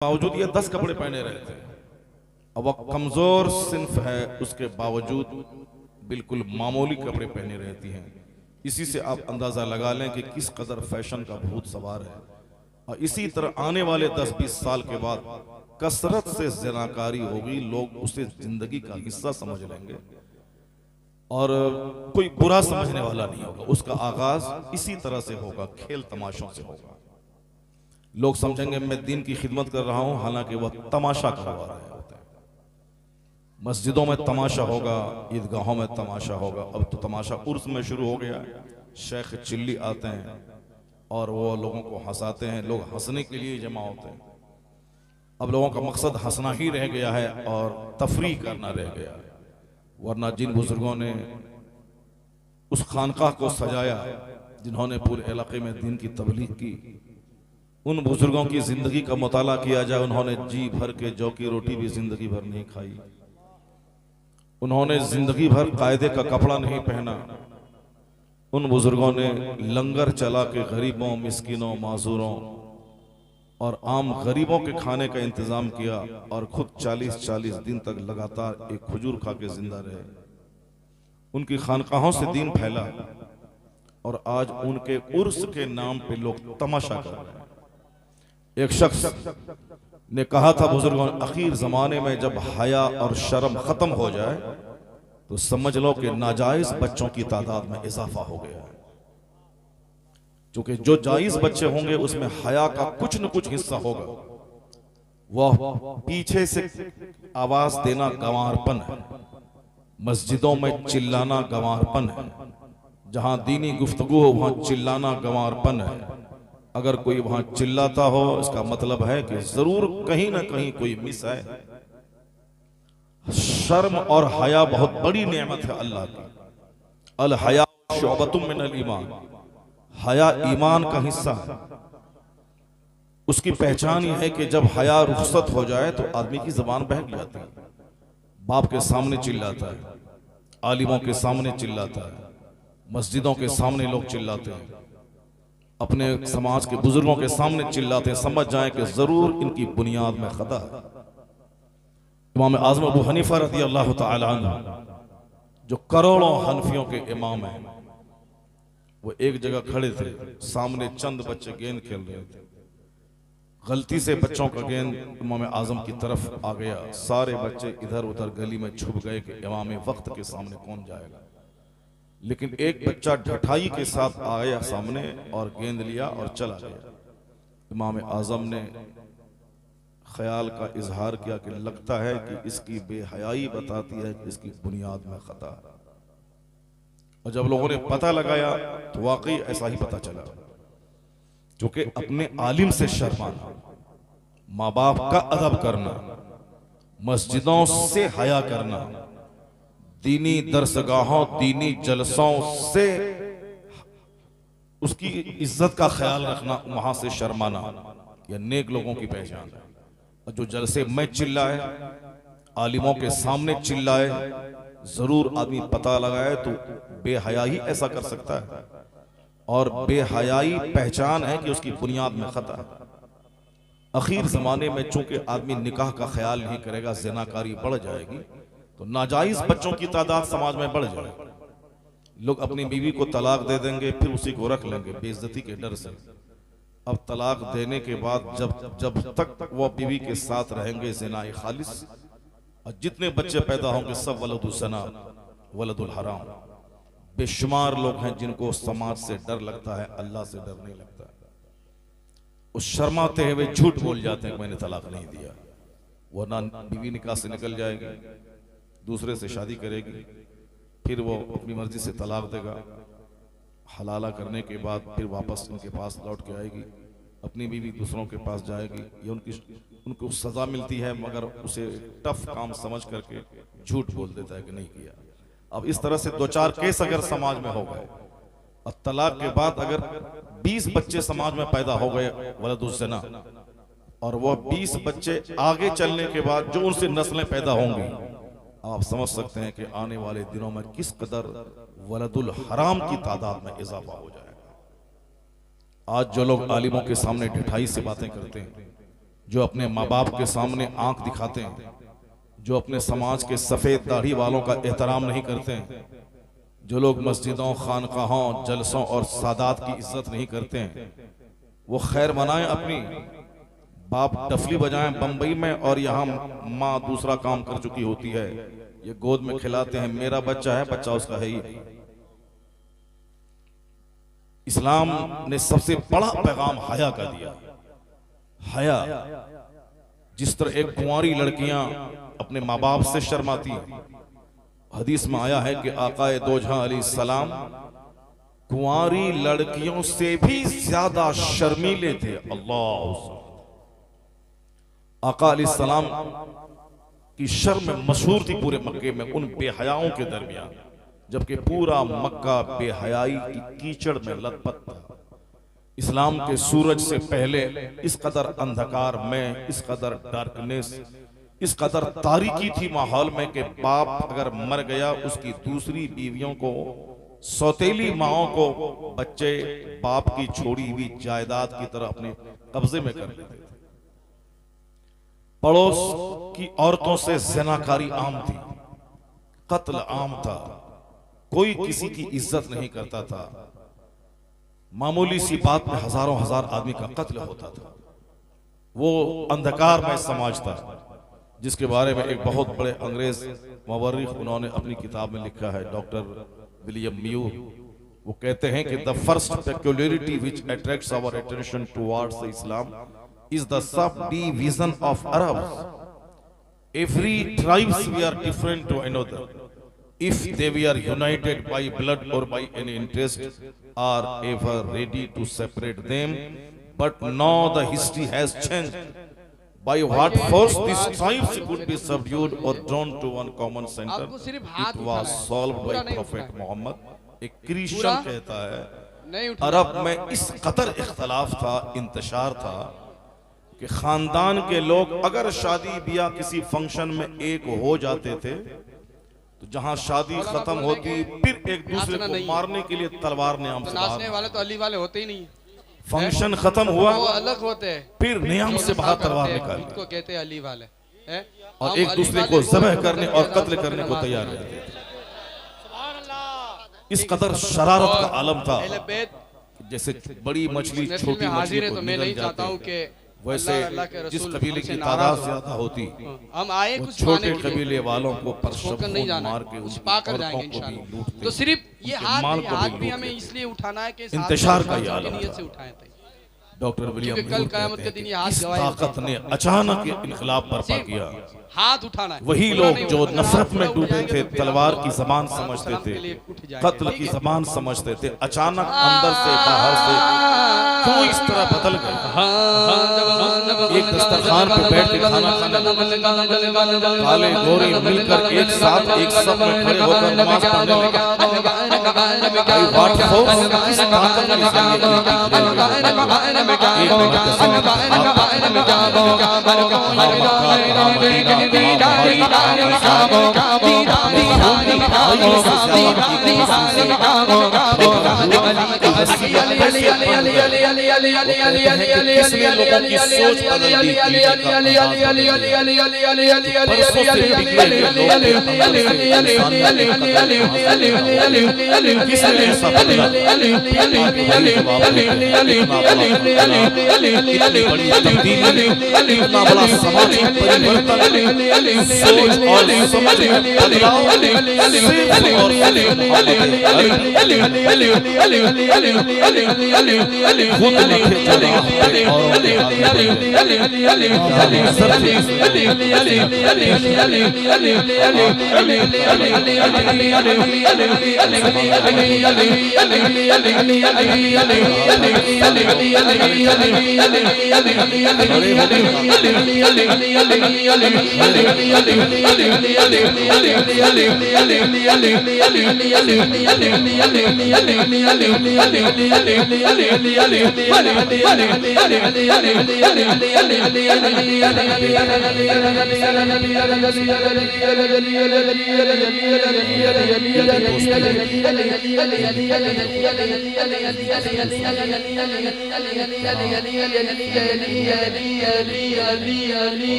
बावजूद ये 10 कपड़े पहने रहे थे। अब वह कमजोर सिंफ है, उसके बावजूद बिल्कुल मामूली कपड़े पहने रहती हैं। इसी से आप अंदाजा लगा लें कि किस कदर फैशन का भूत सवार है। और इसी तरह आने वाले 10-20 साल के बाद कसरत से ज़नाकारी होगी, लोग उसे जिंदगी का हिस्सा समझ लेंगे और कोई बुरा समझने वाला नहीं होगा। उसका आगाज इसी तरह से होगा, खेल तमाशों से होगा। लोग समझेंगे मैं दीन की खिदमत कर रहा हूं, हालांकि वह तमाशा करवा रहे होते हैं। मस्जिदों में तमाशा होगा, ईदगाहों में तमाशा होगा। अब तो तमाशा उर्स में शुरू हो गया है। शेख चिल्ली आते हैं और वो लोगों को हंसाते हैं, लोग हंसने के लिए जमा होते हैं। अब लोगों का मकसद हंसना ही रह गया है और तफरीह करना रह गया है। वरना जिन बुजुर्गों ने उस खानकाह को सजाया, जिन्होंने पूरे इलाके में दीन की तबलीग की, उन बुजुर्गों की जिंदगी का मुताला किया जाए। उन्होंने जी भर के जौ की रोटी भी जिंदगी भर नहीं खाई, उन्होंने जिंदगी भर कायदे का कपड़ा नहीं पहना। उन बुजुर्गों ने लंगर चला के गरीबों, मिस्किनों, माजूरों और आम गरीबों के खाने का इंतजाम किया और खुद 40-40 दिन तक लगातार एक खजूर खा के जिंदा रहे। उनकी खानकाहों से दीन फैला और आज उनके उर्स के नाम पे लोग तमाशा कर रहे हैं। एक शख्स ने कहा था बुजुर्गों, आखिर जमाने में जब हया और शर्म खत्म हो जाए तो समझ लो कि नाजायज बच्चों की तादाद में इजाफा हो गया है। क्योंकि जो जायज बच्चे होंगे उसमें हया का कुछ न कुछ हिस्सा होगा। वह पीछे से आवाज देना गंवारपन है, मस्जिदों में चिल्लाना गंवारपन है, जहां दीनी गुफ्तगू हो वहां चिल्लाना गंवारपन है। अगर कोई वहां चिल्लाता हो इसका मतलब है कि जरूर कहीं ना कहीं कोई मिस है। शर्म और हया बहुत बड़ी नेमत है अल्लाह की। अल हया शुअबतुम मिनल ईमान, हया ईमान का हिस्सा है। उसकी पहचान यह है कि जब हया रुखसत हो जाए तो आदमी की जबान बहक जाती है। बाप के सामने चिल्लाता है, आलिमों के सामने चिल्लाता है, मस्जिदों के सामने लोग चिल्लाते हैं, अपने समाज के बुजुर्गों के सामने चिल्लाते हैं। समझ जाएं कि जरूर इनकी बुनियाद में खता है। इमाम आज़म अबू हनीफा रज़ी अल्लाह तआला अन्हु, जो करोड़ों हनफियों के इमाम हैं, वो एक जगह खड़े थे। सामने चंद बच्चे गेंद खेल रहे थे। गलती से बच्चों का गेंद इमाम आज़म की तरफ आ गया। सारे बच्चे इधर उधर गली में छुप गए कि इमाम वक्त के सामने कौन जाएगा। लेकिन एक बच्चा ढठाई के साथ आया सामने और गेंद लिया और चला गया। इमाम आज़म ने ख्याल का इजहार किया कि लगता है कि इसकी बेहयाई बताती है कि इसकी बुनियाद में खता है। और जब लोगों ने पता लगाया तो वाकई ऐसा ही पता चला। क्योंकि अपने आलिम से शर्माना, माँ बाप का अदब करना, मस्जिदों से हया करना, दीनी दरसगाहों, दीनी जलसों से उसकी इज्जत का ख्याल रखना, वहां से शर्माना, यह नेक लोगों की पहचान है। और जो जलसे में चिल्लाए, आलिमों के सामने चिल्लाए, जरूर आदमी पता लगाए तो बेहयाई ऐसा कर सकता है। और बेहयाई पहचान है कि उसकी बुनियाद में खता है। आखिर जमाने में चूंकि आदमी निकाह का ख्याल नहीं करेगा, ज़िनाकारी बढ़ जाएगी, तो नाजायज बच्चों की तादाद समाज में बढ़ जाएगी। लोग अपनी बीवी को तलाक दे देंगे, फिर उसी को रख लेंगे बेइज्जती के डर से। अब तलाक देने के बाद जब तक वो बीवी के साथ रहेंगे ज़िना-ए खालिस, और जितने बच्चे पैदा होंगे सब वलदुल ज़ना, वलदुल हराम। बेशुमार लोग हैं जिनको समाज से डर लगता है, अल्लाह से डर नहीं लगता। वो शर्माते हुए झूठ बोल जाते हैं कि मैंने तलाक नहीं दिया, वरना बीवी निकाह से निकल जाएगी, दूसरे से शादी करेगी, फिर वो अपनी मर्जी से तलाक देगा। हलाला करने के बाद फिर वापस उनके पास लौट के आएगी, अपनी बीवी दूसरों के पास जाएगी। ये उनको सजा मिलती है, मगर उसे टफ काम समझ करके झूठ बोल देता है कि नहीं किया। अब इस तरह से 2-4 केस अगर समाज में हो गए, और तलाक के बाद अगर 20 बच्चे समाज में पैदा हो गए वलदुल ज़ना, और वो 20 बच्चे आगे चलने के बाद जो उनसे नस्लें पैदा होंगी, आप समझ सकते हैं कि आने वाले दिनों में किस कदर वलदुल हराम की तादाद में इजाफा हो जाएगा। आज जो लोग आलिमों के सामने ढिठाई से बातें करते हैं, जो अपने माँ बाप के सामने आंख दिखाते हैं, जो अपने समाज के सफ़ेद दाढ़ी वालों का एहतराम नहीं करते हैं, जो लोग मस्जिदों, खानकाहों, जलसों और सादात की इज्जत नहीं करते हैं, वो खैर मनाएं अपनी। बाप डफली बजाएं बम्बई में और यहाँ माँ दूसरा काम कर चुकी होती है, ये गोद में खिलाते हैं, मेरा बच्चा है, बच्चा उसका है ही। इस्लाम ने सबसे बड़ा पैगाम हया का दिया। हया, जिस तरह एक कुंवारी लड़कियां अपने माँ बाप से शर्माती हैं, हदीस में आया है कि आकाए दो जहां अलैहिस्सलाम कुंवारी लड़कियों से भी ज्यादा शर्मीले थे। अल्लाह, आका अलैहिस्सलाम की शर्म मशहूर थी पूरे मक्के में उन बेहयाओं के दरमियान, जबकि पूरा मक्का बेहयाई की कीचड़ में लथपथ था। इस्लाम के सूरज से पहले इस कदर अंधकार में, इस कदर डार्कनेस, इस कदर तारीकी थी माहौल में कि बाप अगर मर गया, उसकी दूसरी बीवियों को, सौतेली माओं को बच्चे बाप की छोड़ी हुई जायदाद की तरह अपने कब्जे में कर लेते थे। पड़ोस की औरतों से ज़िनाकारी आम थी, कत्ल आम था, कोई किसी की इज्जत नहीं करता था। मामूली सी बात में हजारों हजार आदमी का कत्ल होता था। वो अंधकार में समाज था, जिसके बारे में एक बहुत बड़े अंग्रेज मुवर्रिख उन्होंने अपनी किताब में लिखा है, डॉक्टर विलियम म्यूर। वो कहते हैं कि the first peculiarity which attracts our attention towards the Islam is the subdivision of Arabs. Every tribes we are different to another. If they were united by blood or by any interest, are ever ready to separate them. But now the history has changed. By what force these tribes could be subdued or drawn to one common center? It was solved by Prophet Muhammad. एक Christian कहता है अरब में इस कदर इख्तलाफ था, इंतशार था कि खानदान के लोग अगर शादी ब्याह किसी फंक्शन में एक हो जाते थे, तो जहां शादी खत्म होती फिर एक दूसरे को मारने के लिए तलवार नियाम से नाचने वाले तो अली वाले होते ही नहीं। फंक्शन खत्म हुआ, वो अलग होते हैं, फिर नियाम से बाहर तलवार निकाल, उसको कहते हैं अली वाले, और एक दूसरे को ज़बह करने और कत्ल करने को तैयार रहते थे। इस कदर शरारत का आलम था, जैसे बड़ी मछली छोटी मछली को निगल जाती है, वैसे जिस कबीले की तादाद ज्यादा होती, हम आए कुछ छोटे कबीले वालों को परशोकन नहीं जाना, मार के कुछ पाकर जाएंगे इंशाअल्लाह। तो सिर्फ ये हाथ भी हमें इसलिए उठाना है कि इंतशार का ये आलम नियत से उठाए थे। डॉक्टर विलियम कल क़यामत के दिन ये हाथ ताकत ने अचानक इनकलाब बर्पा किया। हाथ उठाना है। वही लोग जो नफरत में डूबे थे, तलवार की जबान समझते थे, कत्ल की जबान समझते थे, अचानक अंदर से बाहर से क्यों इस तरह बदल गए। एक दस्तरखान पे बैठ के खाना खाने, काले गोरे मिलकर एक साथ एक सफ में खड़े होकर नमाज पढ़ने लगे।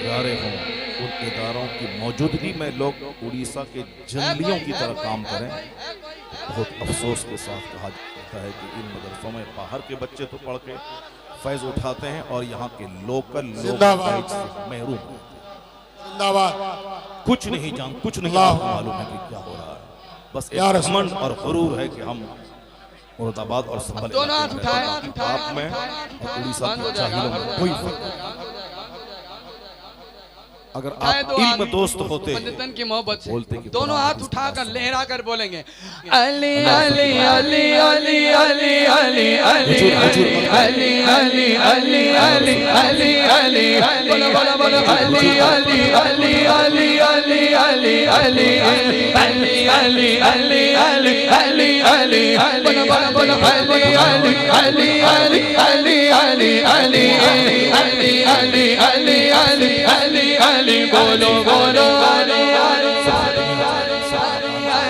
प्यारे हों, उन इदारों की मौजूदगी में लोग उड़ीसा के जंगलियों की तरह काम करें। बहुत अफसोस के साथ कहा जाता है कि इन मदरसों में बाहर के बच्चे तो पढ़ के फैज उठाते हैं और यहाँ के लोकल लोग फैज से महरूम हैं। कुछ नहीं मालूम है कि क्या हो रहा है। बस एक घमंड और गुरूर है कि हम मुरादाबाद और संभल दोनों हाथ उठाए आप में और उड़ीसा के जाहिलों में कोई फर्क नहीं। अगर आप इल्म दोस्त होते वतन की मोहब्बत से बोलते कि दोनों हाथ उठाकर लहरा कर बोलेंगे अली अली अली अली अली अली अली अली अली अली अली अली अली बोलो बोलो बोलो अली अली अली अली अली अली अली अली अली अली अली अली अली बोलो बोलो बोलो अली अली अली अली अली अली अली अली अली अली अली अली अली बोलो बोलो अली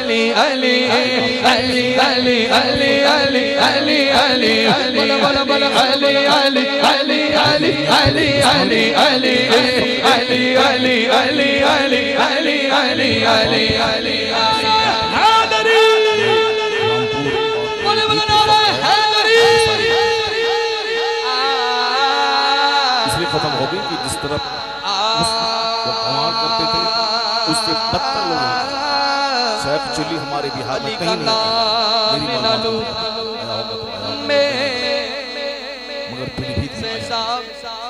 अली अली अली अली अली अली अली बोलो बोलो बोलो अली अली अली अली अली अली अली अली अली अली अली अली अली अली अली हैदरी बोलो बोलो नारा हैदरी इसलिए खत्म हो गई कि जिस तरफ वो कमाल करते थे उससे बदतर लोग सैफ चिल्ली हमारे बिहार में कहीं नहीं मेरी मगर पीलीभीत में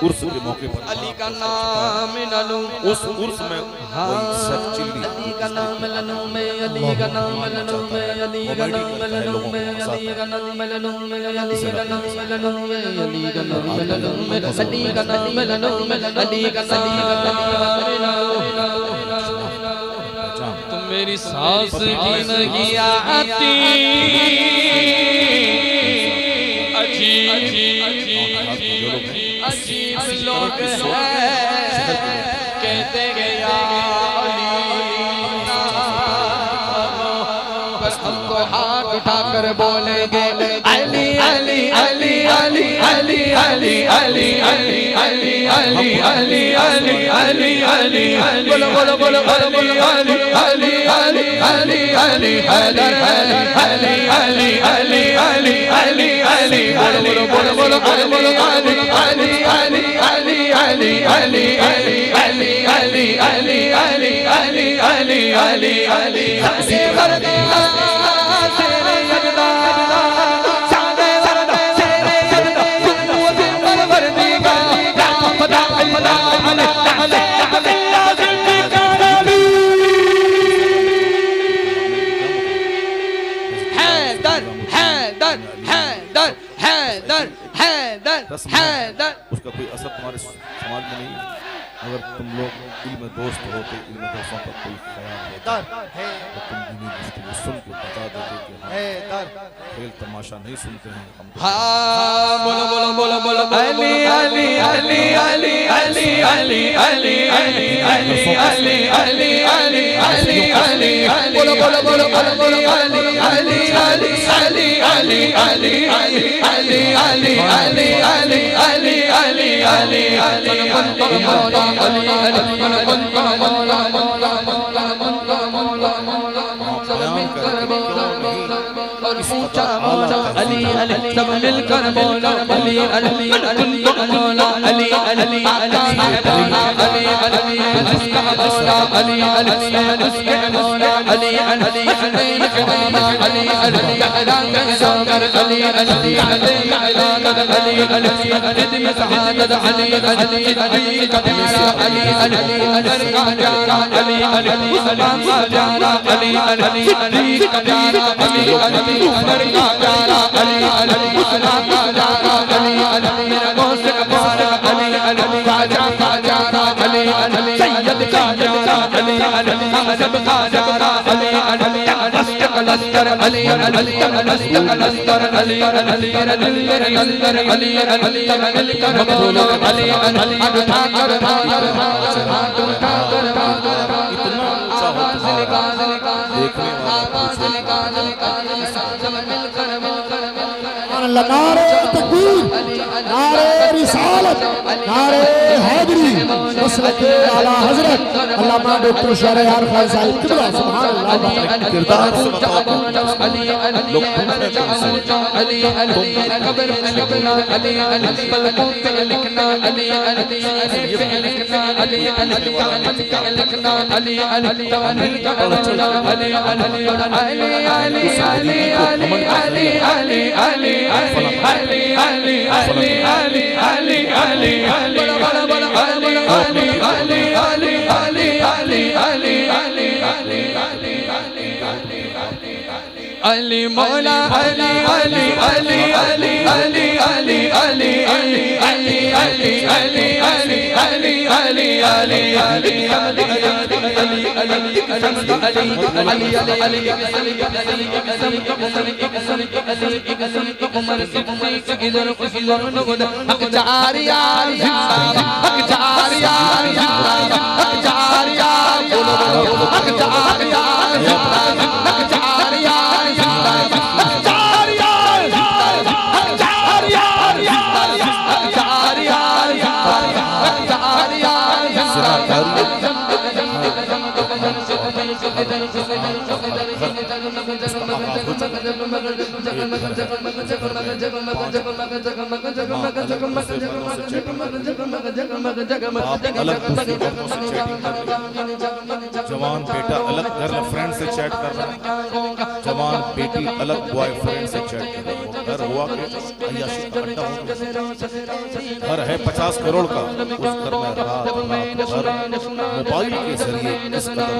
उर्स के मौके पर अली का नाम न लूं उस उर्स में वही सैफ चिल्ली अली का नाम ल लूं मैं अली का नाम ल लूं मैं अली का नाम ल लूं मैं अली का नाम ल लूं मैं अली का नाम ल लूं मैं अली का नाम ल लूं मैं अली का नाम ल लूं मैं अली का नाम तुम मेरी सांस की नहीं आती अजीब लोग हैं कहते गया पर हमको हाथ उठाकर बोलेंगे अली अली अली अली अली अली अली अली अली अली अली अली अली अली बोलो बोलो बोलो अली अली अली अली अली अली हैदर अली अली अली अली अली अली बोलो बोलो बोलो बोलो बोलो अली अली अली अली अली अली अली अली अली अली अली अली अली अली अली से करदा तेरे सजदा सादे सरदा तेरे सजदा तू दिल वर्दी का पता पता अली अली अल्लाह ज़ुल्फ़िकार अली हैदर हैदर हैदर हैदर हैदर हैदर उसका कोई असर तुम्हारे समाज में नहीं। अगर तुम लोग इल्म दोस्त होते, इल्म दोस्तों का कोई ख्याल होता तो तुम दीनी गुफ्तगू सुन के बता देते कि हम खेल तमाशा नहीं सुनते हैं हम। हाँ बोलो बोलो बोलो बोलो अली अली अली अली अली अली अली अली अली अली अली अली अली अली बोलो बोलो बोलो बोलो बोलो अली अली अली अली अली अली अली अली अली अली अली अली अली अली अली मौला अली अली मौला मौला मौला मौला सब मिलकर बोलो और ऊंचा बोलो अली अली सब मिलकर बोलो अली अली अली मौला अली अली अली अली अली उसका मौला अली अली उसके मौला अली अली के बाबा अली अली रंग सोगर अली अली अली अली जिद में शहादत अली अली अली का प्यारा अली अली अदर का प्यारा अली अली उस्मान का प्यारा अली अली अली का प्यारा अली अली अदर का प्यारा अली अली उस्मान का प्यारा अली अली मेरा दोस्त का प्यारा अली अली राजा का प्यारा अली अली सैयद का प्यारा अली अली सब का प्यारा अली अली लश्कर अली अली लश्कर अली अली मेरे लश्कर अली अली मिलकर बोलो अली अली उठा कर हाथ उठा कर आवाज़ निकाल सब मिलकर अल्लाह नारे तकबीर, नारे रिसालत, नारे हैदरी, मसलक आला हजरत अल्लामा डॉक्टर शहरयार खान साहिब किबला सुभान अल्लाह। किरदार से बताओ लोग अली मौला अली अली अली अली अली अली अली अली अली अली अली अली अली अली अली अली जवान बेटा अलग गर्लफ्रेंड से चैट कर रहा है, जवान बेटी अलग बॉयफ्रेंड से चैट कर रहा है। घर हुआ कि अय्याशी का अड्डा हो गया। घर है 50 करोड़ का, उस घर में रात रात भर मोबाइल के जरिए किस कदर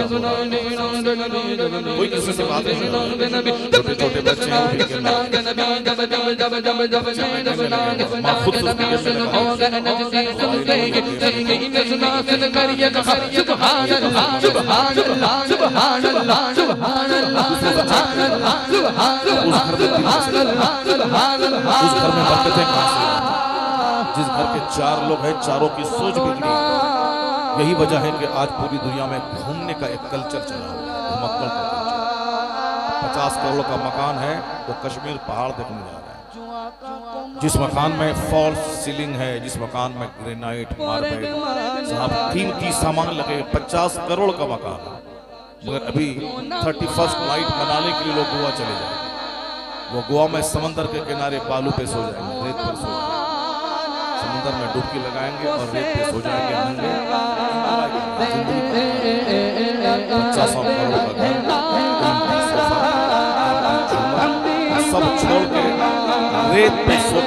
बदनामी कोई किसी से बात नहीं, छोटे छोटे बच्चे हैं माँ खुद जिस घर के 4 लोग हैं, चारों की सोच बिगड़ी। यही वजह है कि आज पूरी दुनिया में घूमने का एक कल्चर चला हुआ है, घुमक्कड़ का कल्चर। 50 करोड़ का मकान है, वो कश्मीर पहाड़ देखने जा रहे हैं। जिस मकान में फॉल्स सीलिंग है, जिस मकान में ग्रेनाइट मार्बल साहब कीमती सामान लगे, 50 करोड़ का मकान है। मगर अभी 31st नाइट मनाने के लिए लोग गोवा चले जाएंगे। वो गोवा में समंदर के किनारे बालू पे सो जाएंगे, रेत पर सो जाएंगे, समंदर में डुबकी लगाएंगे और रेत पे सो जाएंगे नंगे। 50 करोड़ का घर, सब छोड़ के रेत पे सो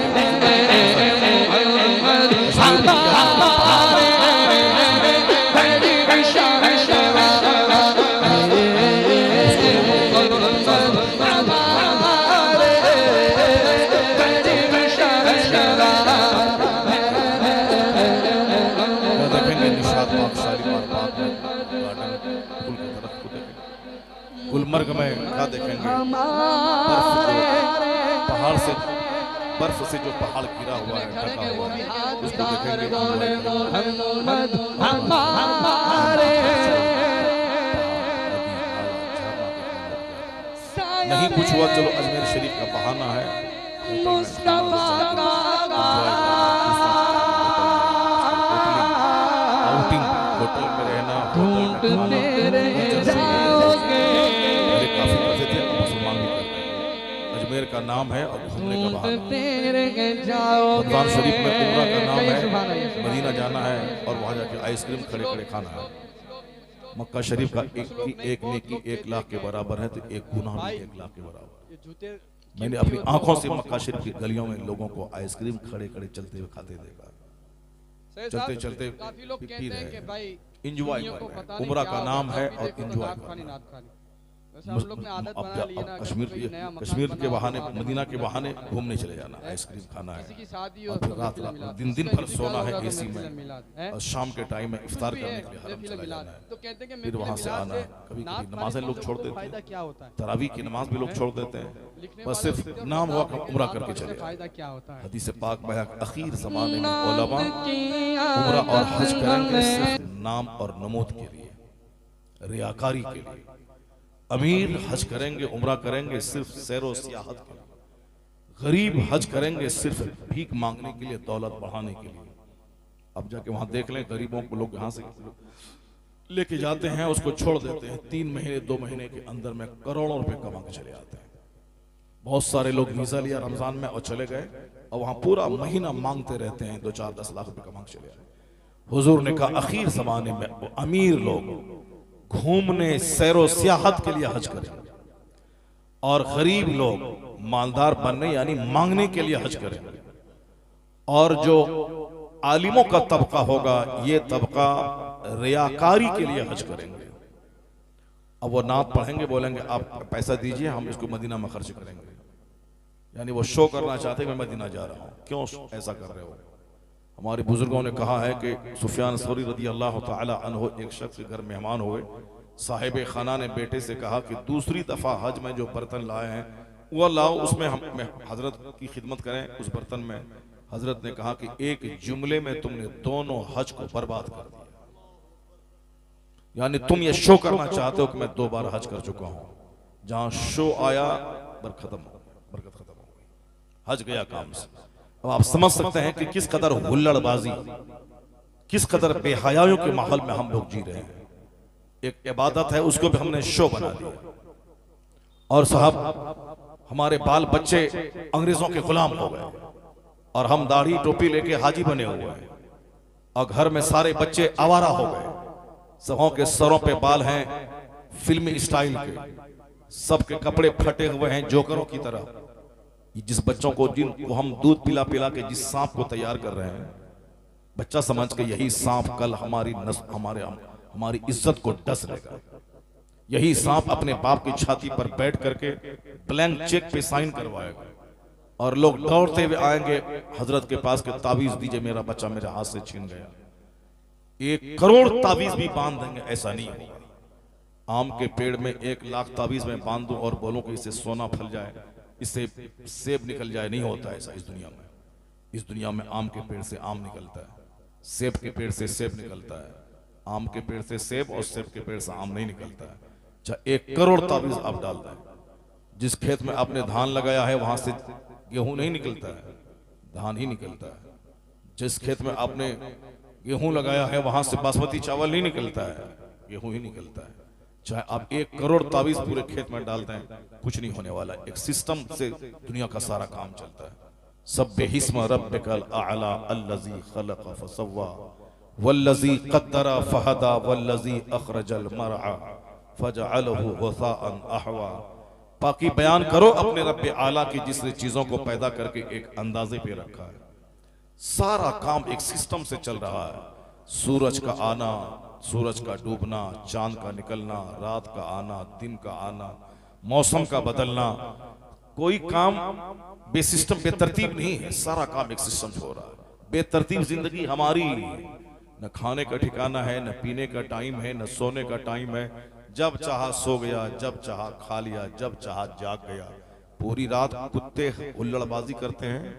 गुलमर्ग में क्या देखेंगे, पहाड़ से बर्फ से जो पहाड़ गिरा हुआ है, ढका हुआ है, उसको देखेंगे। नहीं कुछ हुआ, चलो अजमेर शरीफ का बहाना है, आउटिंग, होटल में रहना, अजमेर का नाम है और घूमने का बहाना। रमजान शरीफ में उम्रा का नाम है, मदीना जाना है और वहाँ जाके आइसक्रीम खड़े खड़े खाना है। मक्का शरीफ का एक नेकी 1 लाख के बराबर है, तो एक गुनाह भी 1 लाख के बराबर। मैंने अपनी आंखों से मक्का शरीफ की गलियों में लोगों को आइसक्रीम खड़े खड़े चलते हुए खाते देखा, चलते चलते पी रहे, इंजॉय कर रहे हैं। उम्रा का नाम है और इंजॉय कर रहे हैं। कश्मीर के बहाने, मदीना के बहाने घूमने चले जाना, आइसक्रीम खाना है, और फिर रात दिन भर सोना है एसी में, और शाम के टाइम में इफ्तार करने के लिए हरम चला जाना है, फिर वहां से आना है। कभी कभी नमाजें लोग छोड़ देते हैं, तरावी की नमाज भी लोग छोड़ देते हैं, बस सिर्फ नाम हुआ उम्रा करके चले। हदीस पाक में आखिर ज़माने में उलमा उम्रा और हज करेंगे सिर्फ नाम और नमूद के लिए, रियाकारी के लिए। अमीर हज करेंगे, उम्रा करेंगे सिर्फ सैरो सियाहत के लिए। गरीब हज करेंगे सिर्फ भीख मांगने के लिए, दौलत बढ़ाने के लिए। अब जाके वहां देख लें, गरीबों को लोग यहां से लेके जाते हैं, उसको छोड़ देते हैं, 3 महीने 2 महीने के अंदर में करोड़ों रुपए कमा के चले आते हैं। बहुत सारे लोग वीजा लिया रमजान में और चले गए, और वहां पूरा महीना मांगते रहते हैं, 2-4-10 लाख रुपए कमा के चले आए। हुजूर ने कहा आखिर जमाने में अमीर लोग घूमने सैरो सियाहत के लिए हज करें, और गरीब लोग मालदार बनने यानी मांगने के लिए हज करें, और जो आलिमों का तबका होगा ये तबका रियाकारी के लिए हज करेंगे। अब वो नात पढ़ेंगे, बोलेंगे आप पैसा दीजिए, हम इसको मदीना में खर्च करेंगे, यानी वो शो करना चाहते हैं मैं मदीना जा रहा हूं। क्यों ऐसा कर रहे हो? हमारे बुजुर्गों ने कहा है कि सुफियान सौरी रदी अल्लाह ताला अन्हु एक शख्स के घर मेहमान हुए, साहिब खाना ने बेटे से कहा कि दूसरी दफा हज में जो बर्तन लाए हैं वो लाओ, उसमें हम हजरत की खिदमत करें उस बर्तन में। हजरत ने कहा कि एक जुमले में तुमने दोनों हज को बर्बाद कर दिया, यानी तुम ये शो करना चाहते हो कि मैं 2 बार हज कर चुका हूं। जहां शो आया बरकत खत्म हो गई, हज गया काम से। अब आप समझ सकते हैं कि किस कदर हुल्लड़बाजी, किस कदर बेहयाओं के माहौल में हम लोग जी रहे हैं। एक इबादत है, उसको भी हमने शो बना दिया। और साहब हमारे बाल बच्चे अंग्रेजों के गुलाम हो गए, और हम दाढ़ी टोपी लेके हाजी बने हुए हैं, और घर में सारे बच्चे आवारा हो गए। सबों के सरों पे बाल हैं फिल्मी स्टाइल के, सबके कपड़े फटे हुए हैं जोकरों की तरह। जिस बच्चों को, जिनको हम दूध पिला पिला के जिस सांप को तैयार कर रहे हैं, बच्चा समझ के यही सांप कल हमारी इज्जत को डस लेगा। यही सांप अपने बाप की छाती पर बैठ करके ब्लैंक चेक पे साइन करवाएगा, और लोग दौड़ते हुए आएंगे हजरत के पास के तावीज दीजिए, मेरा बच्चा मेरे हाथ से छीन गया। 1 करोड़ तावीज भी बांध देंगे, ऐसा नहीं होगा। आम के पेड़ में 1 लाख तावीज में बांध दूं और बोलूं कि इससे सोना फल जाए, इससे सेब निकल जाए, नहीं होता ऐसा इस दुनिया में। इस दुनिया में आम के पेड़ से आम निकलता है, सेब के पेड़ से सेब निकलता है, आम के पेड़ से सेब और सेब के पेड़ से आम नहीं निकलता है। चाहे 1 करोड़ तावीज आप डाल दें, जिस खेत में आपने धान लगाया है वहां से गेहूं नहीं निकलता है, धान ही निकलता है। जिस खेत में आपने गेहूं लगाया है वहां से बासमती चावल नहीं निकलता है, गेहूं ही निकलता है। चाहे आप 1 करोड़ तावीज पूरे खेत में डालते हैं, कुछ नहीं होने वाला। एक सिस्टम से दुनिया का सारा काम चलता है। सब्बिहिस्म रब्बिकल आला अल्लज़ी खलक़ फसव्वा वल्लज़ी क़द्दर फहदा वल्लज़ी अख़रजल मरअ फजअलहु गुसाअन अहवा। बाकी बयान करो अपने रब्बे आला की, जिसने चीजों को पैदा करके एक अंदाजे पे रखा है। सारा काम एक सिस्टम से चल रहा है। सूरज का आना, सूरज का डूबना, चांद का निकलना, रात का आना, दिन का आना, मौसम का बदलना, कोई काम बेसिस्टम बेतरतीब नहीं है। सारा काम एक सिस्टम से हो रहा है। बेतरतीब जिंदगी हमारी, न खाने का ठिकाना है, न पीने का टाइम है, न सोने का टाइम है। जब चाहा सो गया, जब चाहा खा लिया, जब चाहा जाग गया। पूरी रात कुत्ते हुल्लड़बाजी करते हैं,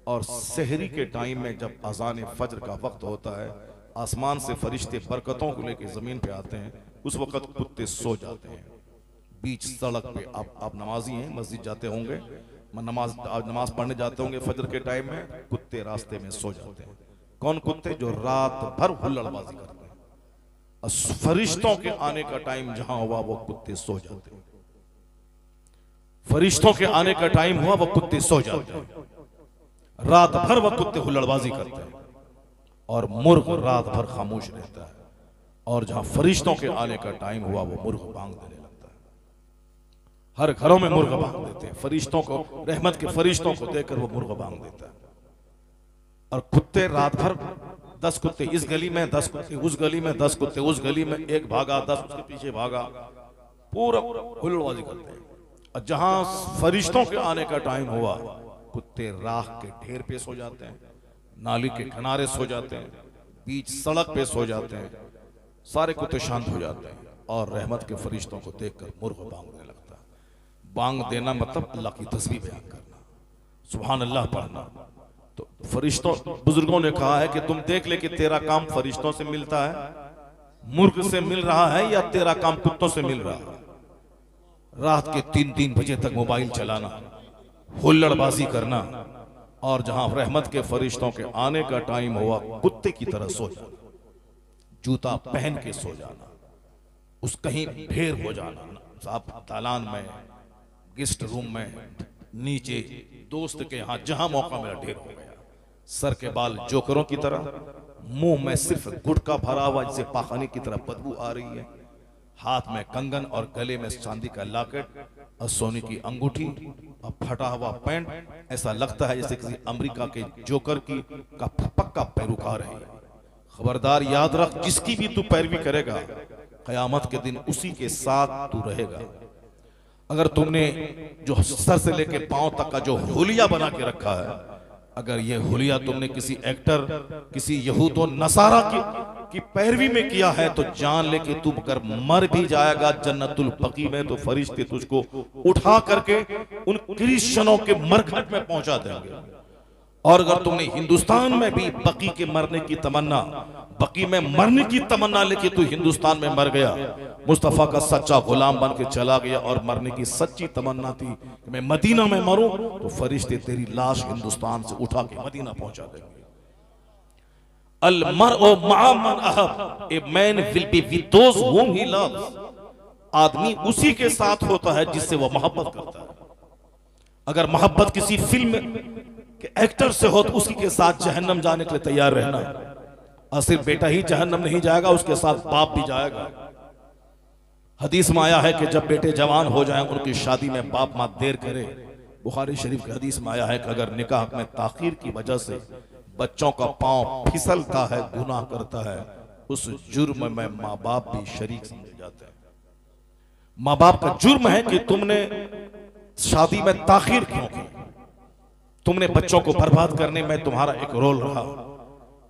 और सहरी के टाइम में जब अजान फज्र का वक्त होता है, आसमान से फरिश्ते बरकतों को लेकर जमीन पे आते हैं, उस वक्त कुत्ते सो जाते हैं। बीच सड़क पे आप नमाजी हैं, मस्जिद जाते होंगे, नमाज पढ़ने जाते होंगे फजर के टाइम में, कुत्ते रास्ते में सो जाते हैं। कौन कुत्ते? जो रात भर हुल्लड़बाजी करते हैं। फरिश्तों के आने का टाइम जहां हुआ वो कुत्ते सो जाते हैं। फरिश्तों के आने का टाइम हुआ वो कुत्ते सो जाते हैं। रात भर वो कुत्ते हुल्लड़बाजी करते हैं, और मुर्ग रात भर खामोश रहता है। और जहां फरिश्तों के आने का टाइम हुआ वो मुर्ग बांग देने लगता है। हर घरों में मुर्ग बांग देते हैं। फरिश्तों को, रहमत के फरिश्तों को देखकर वो मुर्ग बांग देता है। और कुत्ते रात भर 10 कुत्ते इस गली में, 10 कुत्ते उस गली में, 10 कुत्ते उस गली में, एक भागा 10 उसके पीछे भागा, पूरा हुल्लड़बाजी करते हैं। और जहां फरिश्तों के आने का टाइम हुआ, कुत्ते राह के ढेर पे सो जाते हैं, नाली के किनारे सो जाते हैं, बीच सड़क पे सो जाते हैं। सारे कुत्ते शांत हो जाते हैं, और रहमत के फरिश्तों को देखकर मुर्ग बांगने लगता है। बांग देना मतलब अल्लाह की तस्बीह बयान करना, सुभान अल्लाह पढ़ना। तो फरिश्तों, बुजुर्गों ने कहा है कि तुम देख ले कि तेरा काम फरिश्तों से मिलता है, मुर्ग से मिल रहा है, या तेरा काम कुत्तों से मिल रहा है। रात के 3-3 बजे तक मोबाइल चलाना, हुल्लड़बाजी करना, और जहां रहमत के फरिश्तों के आने का टाइम हुआ कुत्ते की तरह सो जाना, जूता पहन के सो जाना, उस कहीं ढेर हो जाना, साहब दालान में, गेस्ट रूम में, नीचे दोस्त के यहां जहां मौका मिला ढेर हो गया। सर के बाल जोकरों की तरह, मुंह में सिर्फ गुटका भरा हुआ जिसे पाखाने की तरह बदबू आ रही है, हाथ में कंगन और गले में चांदी का लॉकेट और सोने की अंगूठी और फटा हुआ पैंट, ऐसा लगता है जैसे किसी अमेरिका के जोकर की का पक्का पैरोकार है। खबरदार याद रख, जिसकी भी तू पैरवी करेगा कयामत के दिन उसी के साथ तू रहेगा। अगर तुमने जो सर से लेकर पांव तक का जो हुलिया बना के रखा है, अगर ये हुलिया तुमने किसी एक्टर, किसी यहूद और नसारा की पैरवी में किया है, तो जान ले कि तू अगर मर भी जाएगा जन्नतुल बकी में, तो फरिश्ते तुझको उठा करके उन क्रिश्चियनों के मरघट में पहुंचा देंगे। और अगर तुमने हिंदुस्तान में भी बकी के मरने की तमन्ना, बकी में मरने की तमन्ना लेके तू हिंदुस्तान में मर गया, मुस्तफा का सच्चा गुलाम बन के चला गया और मरने की सच्ची तमन्ना थी कि मैं मदीना में मरूं, तो फरिश्ते तेरी लाश हिंदुस्तान से उठा के मदीना पहुंचा देंगे। अल मरअ मअ मन अहब, a man will be with those whom he loves। आदमी उसी के साथ होता है जिससे वह मोहब्बत करता है। अगर मोहब्बत किसी फिल्म के एक्टर से हो तो उसी के साथ जहन्नम जाने के लिए तैयार रहना। और सिर्फ बेटा ही जहन्नम नहीं जाएगा, उसके साथ बाप भी जाएगा। हदीस में आया है कि जब बेटे जवान हो जाएं, उनकी शादी में बाप माँ देर करे। बुखारी शरीफ की हदीस में आया है कि अगर निकाह में ताखीर की वजह से बच्चों का पांव फिसलता है, गुनाह करता है, उस जुर्म में माँ बाप भी शरीक समझे जाते हैं। माँ बाप का जुर्म है कि तुमने शादी में ताखीर क्यों की, तुमने बच्चों को बर्बाद करने में तुम्हारा एक रोल रहा,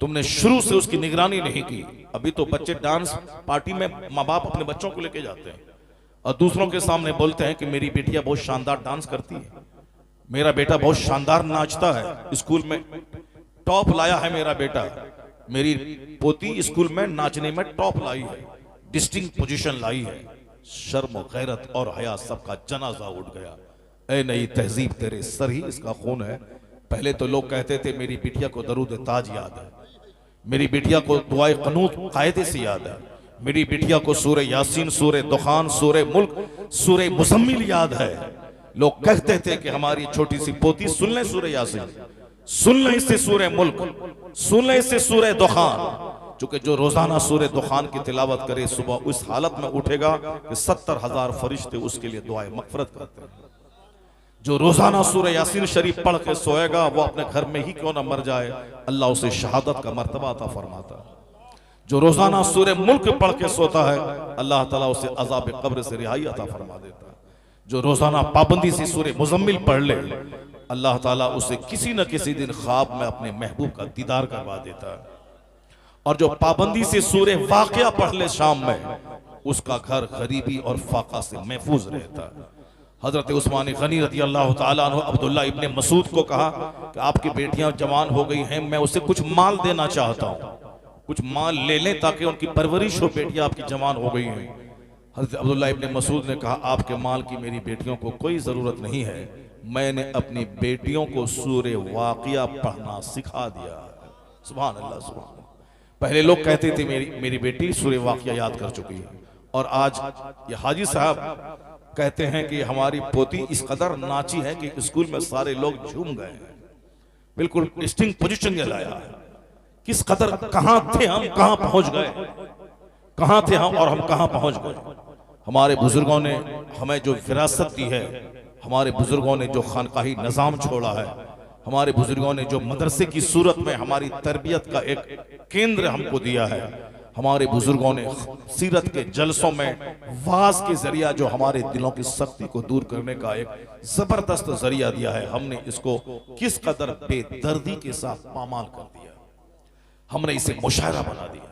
तुमने शुरू से उसकी निगरानी नहीं की। अभी तो बच्चे डांस पार्टी में माँ बाप अपने बच्चों को लेके जाते हैं और दूसरों के सामने बोलते हैं कि मेरी बेटियां बहुत शानदार डांस करती है, मेरा बेटा बहुत शानदार नाचता है, स्कूल में टॉप लाया है मेरा बेटा, मेरी पोती स्कूल में नाचने में टॉप लाई है, डिस्टिंक्ट पोजीशन लाई है। शर्म गैरत और हया सबका जनाजा उठ गया। ऐ नई तहजीब तेरे सर ही इसका खून है। पहले तो लोग कहते थे मेरी बिटिया को दरूद ताज याद है, मेरी बिटिया को दुआए कनूत कायदे से याद है, मेरी बिटिया को सूरे यासीन, सूरे दुखान, सूरे मुल्क, सूरे मुजम्मिल याद है। लोग कहते थे कि हमारी छोटी सी पोती सुन ले सूरे यासीन, सुन ले इससे सूरे मुल्क, सुन ले इससे सूरे दुखान। चूंकि जो रोजाना सूरे दुखान की तिलावत करे सुबह उस हालत में उठेगा कि 70,000 फरिश्ते उसके लिए दुआए मगफरत करते हैं। जो रोजाना सूरह यासीन शरीफ पढ़ के सोएगा वो अपने घर में ही क्यों ना मर जाए, अल्लाह उसे शहादत का मर्तबा अता फरमाता है। जो रोजाना सूरह मुल्क पढ़ के सोता है, अल्लाह ताला उसे अज़ाब कब्र से रिहाई अता फरमा देता है। जो रोजाना पाबंदी से सूरह मुजम्मिल पढ़ ले, अल्लाह ताला उसे किसी न किसी दिन ख्वाब में अपने महबूब का दीदार करवा देता है। और जो पाबंदी से सूरह वाक़िया पढ़ ले शाम में, उसका घर गरीबी और फाका से महफूज रहता है। हजरत उस्मान गनी रज़ी अल्लाह ताला अन्हु अब्दुल्ला इब्ने मसूद को कहा कि आपकी बेटियां जवान हो गई हैं, मैं उसे कुछ माल देना चाहता हूं, कुछ माल ले लें ताकि उनकी परवरिश हो, बेटियां आपकी जवान हो गई हैं। हजरत अब्दुल्ला इब्ने मसूद ने कहा आपके माल की मेरी बेटियों को कोई जरूरत नहीं है, मैंने अपनी बेटियों को सूरे वाक़िया पढ़ना सिखा दिया। सुभान अल्लाह, सुभान अल्लाह। पहले लोग कहते थे मेरी बेटी सूरे वाक़िया याद कर चुकी है, और आज ये हाजी साहब कहते हैं कि हमारी पोती इस कदर नाची है कि स्कूल में सारे लोग झूम गए हैं, बिल्कुल डिस्टिंक्ट पोजीशन में लाया है। किस कदर कहां थे हम, कहां पहुंच गए, कहां थे हम और हम कहां पहुंच गए। हमारे बुजुर्गों ने हमें जो विरासत दी है, हमारे बुजुर्गों ने जो खानकाही निज़ाम छोड़ा है, हमारे बुजुर्गों ने जो मदरसे की सूरत में हमारी तरबियत का एक केंद्र हमको दिया है, हमारे बुजुर्गों ने सीरत के जलसों में वाज के जरिया जो हमारे दिलों की सख्ती को दूर करने का एक जबरदस्त जरिया दिया है, हमने इसको किस कदर बेदर्दी के साथ पामाल कर दिया। हमने इसे मुशायरा बना दिया,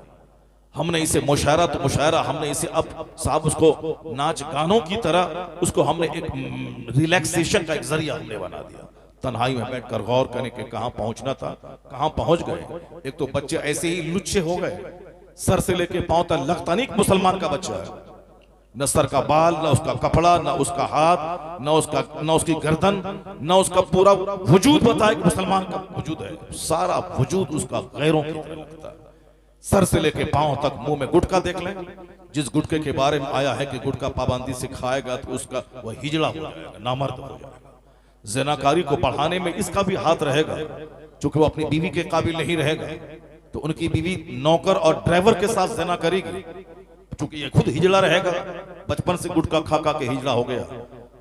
हमने इसे मुशायरा तो मुशायरा, हमने इसे अब साहब उसको नाच गानों की तरह उसको हमने एक रिलैक्सेशन का एक जरिया हमने बना दिया। तन्हाई में बैठकर गौर करने के कहां पहुंचना था, कहां पहुंच गए। एक तो बच्चे ऐसे ही लुच्चे हो गए, सर से लेके पांव तक लगता नहीं मुसलमान का बच्चा है, न सर का बाल, न उसका कपड़ा, न उसका हाथ, न उसकी गर्दन, न उसका पूरा वजूद बताए कि मुसलमान का वजूद है। सारा वजूद उसका गैरों की तरह लगता है। सर से लेके पांव तक। मुंह में गुटखा देख लें, जिस गुटखे के बारे में आया है कि गुटखा पाबंदी से खाएगा तो उसका वह हिजड़ा हो जाएगा, नामर्द हो जाएगा। ज़िनाकारी को बढ़ाने में इसका भी हाथ रहेगा, चूंकि वो अपनी बीवी के काबिल नहीं रहेगा तो उनकी बीवी नौकर और ड्राइवर के साथ ज़िना करेगी, चूंकि ये खुद हिजड़ा रहेगा। बचपन से गुटखा खा खा के हिजड़ा हो गया।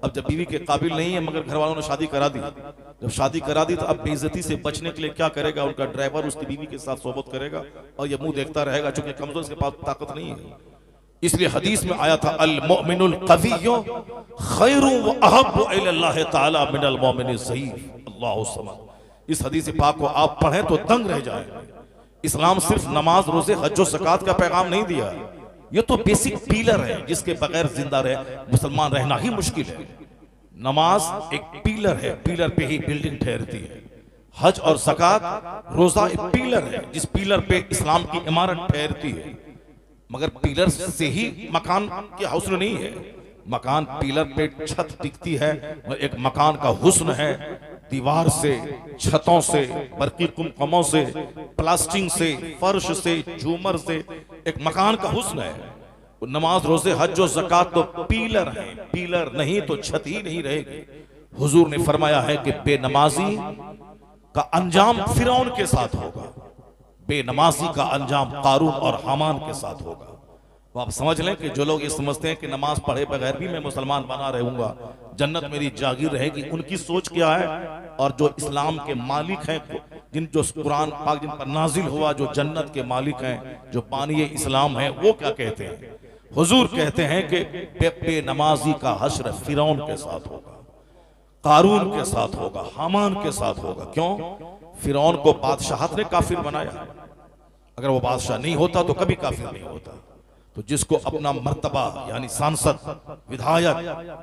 अब जब बीवी के काबिल नहीं है मगर घर वालों ने शादी करा दी, जब शादी करा दी तो अब बेइज्जती से बचने के लिए क्या करेगा? उनका ड्राइवर उसकी बीवी के साथ सोबत करेगा और ये मुंह देखता रहेगा, चूंकि कमजोर, इसके पास ताकत नहीं है। इसलिए हदीस में आया था अल मुमिनुल क़विय्यु खैरु व अहब्बु इलल्लाहि तआला मिनल मुमिनिज़ ज़ईफ़। अल्लाहु समद। इस हदीस पाक को आप पढ़ें तो दंग रह जाएंगे। इस्लाम सिर्फ नमाज, रोजे, हज और ज़कात का पैगाम नहीं दिया, ये तो बेसिक पिलर है जिसके बगैर जिंदा रहे मुसलमान रहना ही मुश्किल है। नमाज एक पिलर है, पिलर पे ही बिल्डिंग ठहरती है। हज और ज़कात, रोजा एक पिलर है जिस पिलर पे इस्लाम की इमारत ठहरती है। मगर पिलर से ही मकान की हुस्न नहीं है, मकान पिलर पे छत टिकती है। एक मकान का हुस्न है दीवार से, छतों से, बरकी कुमकुमों से, प्लास्टिंग से, फर्श से, झूमर से। एक मकान का हुस्न है। नमाज, रोजे, हज और ज़कात तो पिलर है, पिलर नहीं तो छत ही नहीं रहेगी। हुजूर ने फरमाया है कि बेनमाजी का अंजाम फिरौन के साथ होगा, बेनमाजी का अंजाम कारून और हामान के साथ होगा। तो आप समझ लें कि जो लोग ये समझते हैं कि नमाज पढ़े बगैर भी मैं मुसलमान बना रहूंगा, जन्नत मेरी जागीर रहेगी, उनकी सोच क्या है? और जो इस्लाम के मालिक हैं, जो कुरान पाक जिन पर नाजिल हुआ, जो जन्नत के मालिक हैं, जो बानी इस्लाम है, वो क्या कहते हैं? हुजूर कहते हैं कि बेनमाजी का हश्र फिरौन के साथ होगा, कारून के साथ होगा, हामान के साथ होगा। क्यों? फिरौन को बादशाहत ने काफिर बनाया, अगर वो बादशाह नहीं होता तो कभी काफिर नहीं होता। तो जिसको अपना मर्तबा यानी सांसद, विधायक,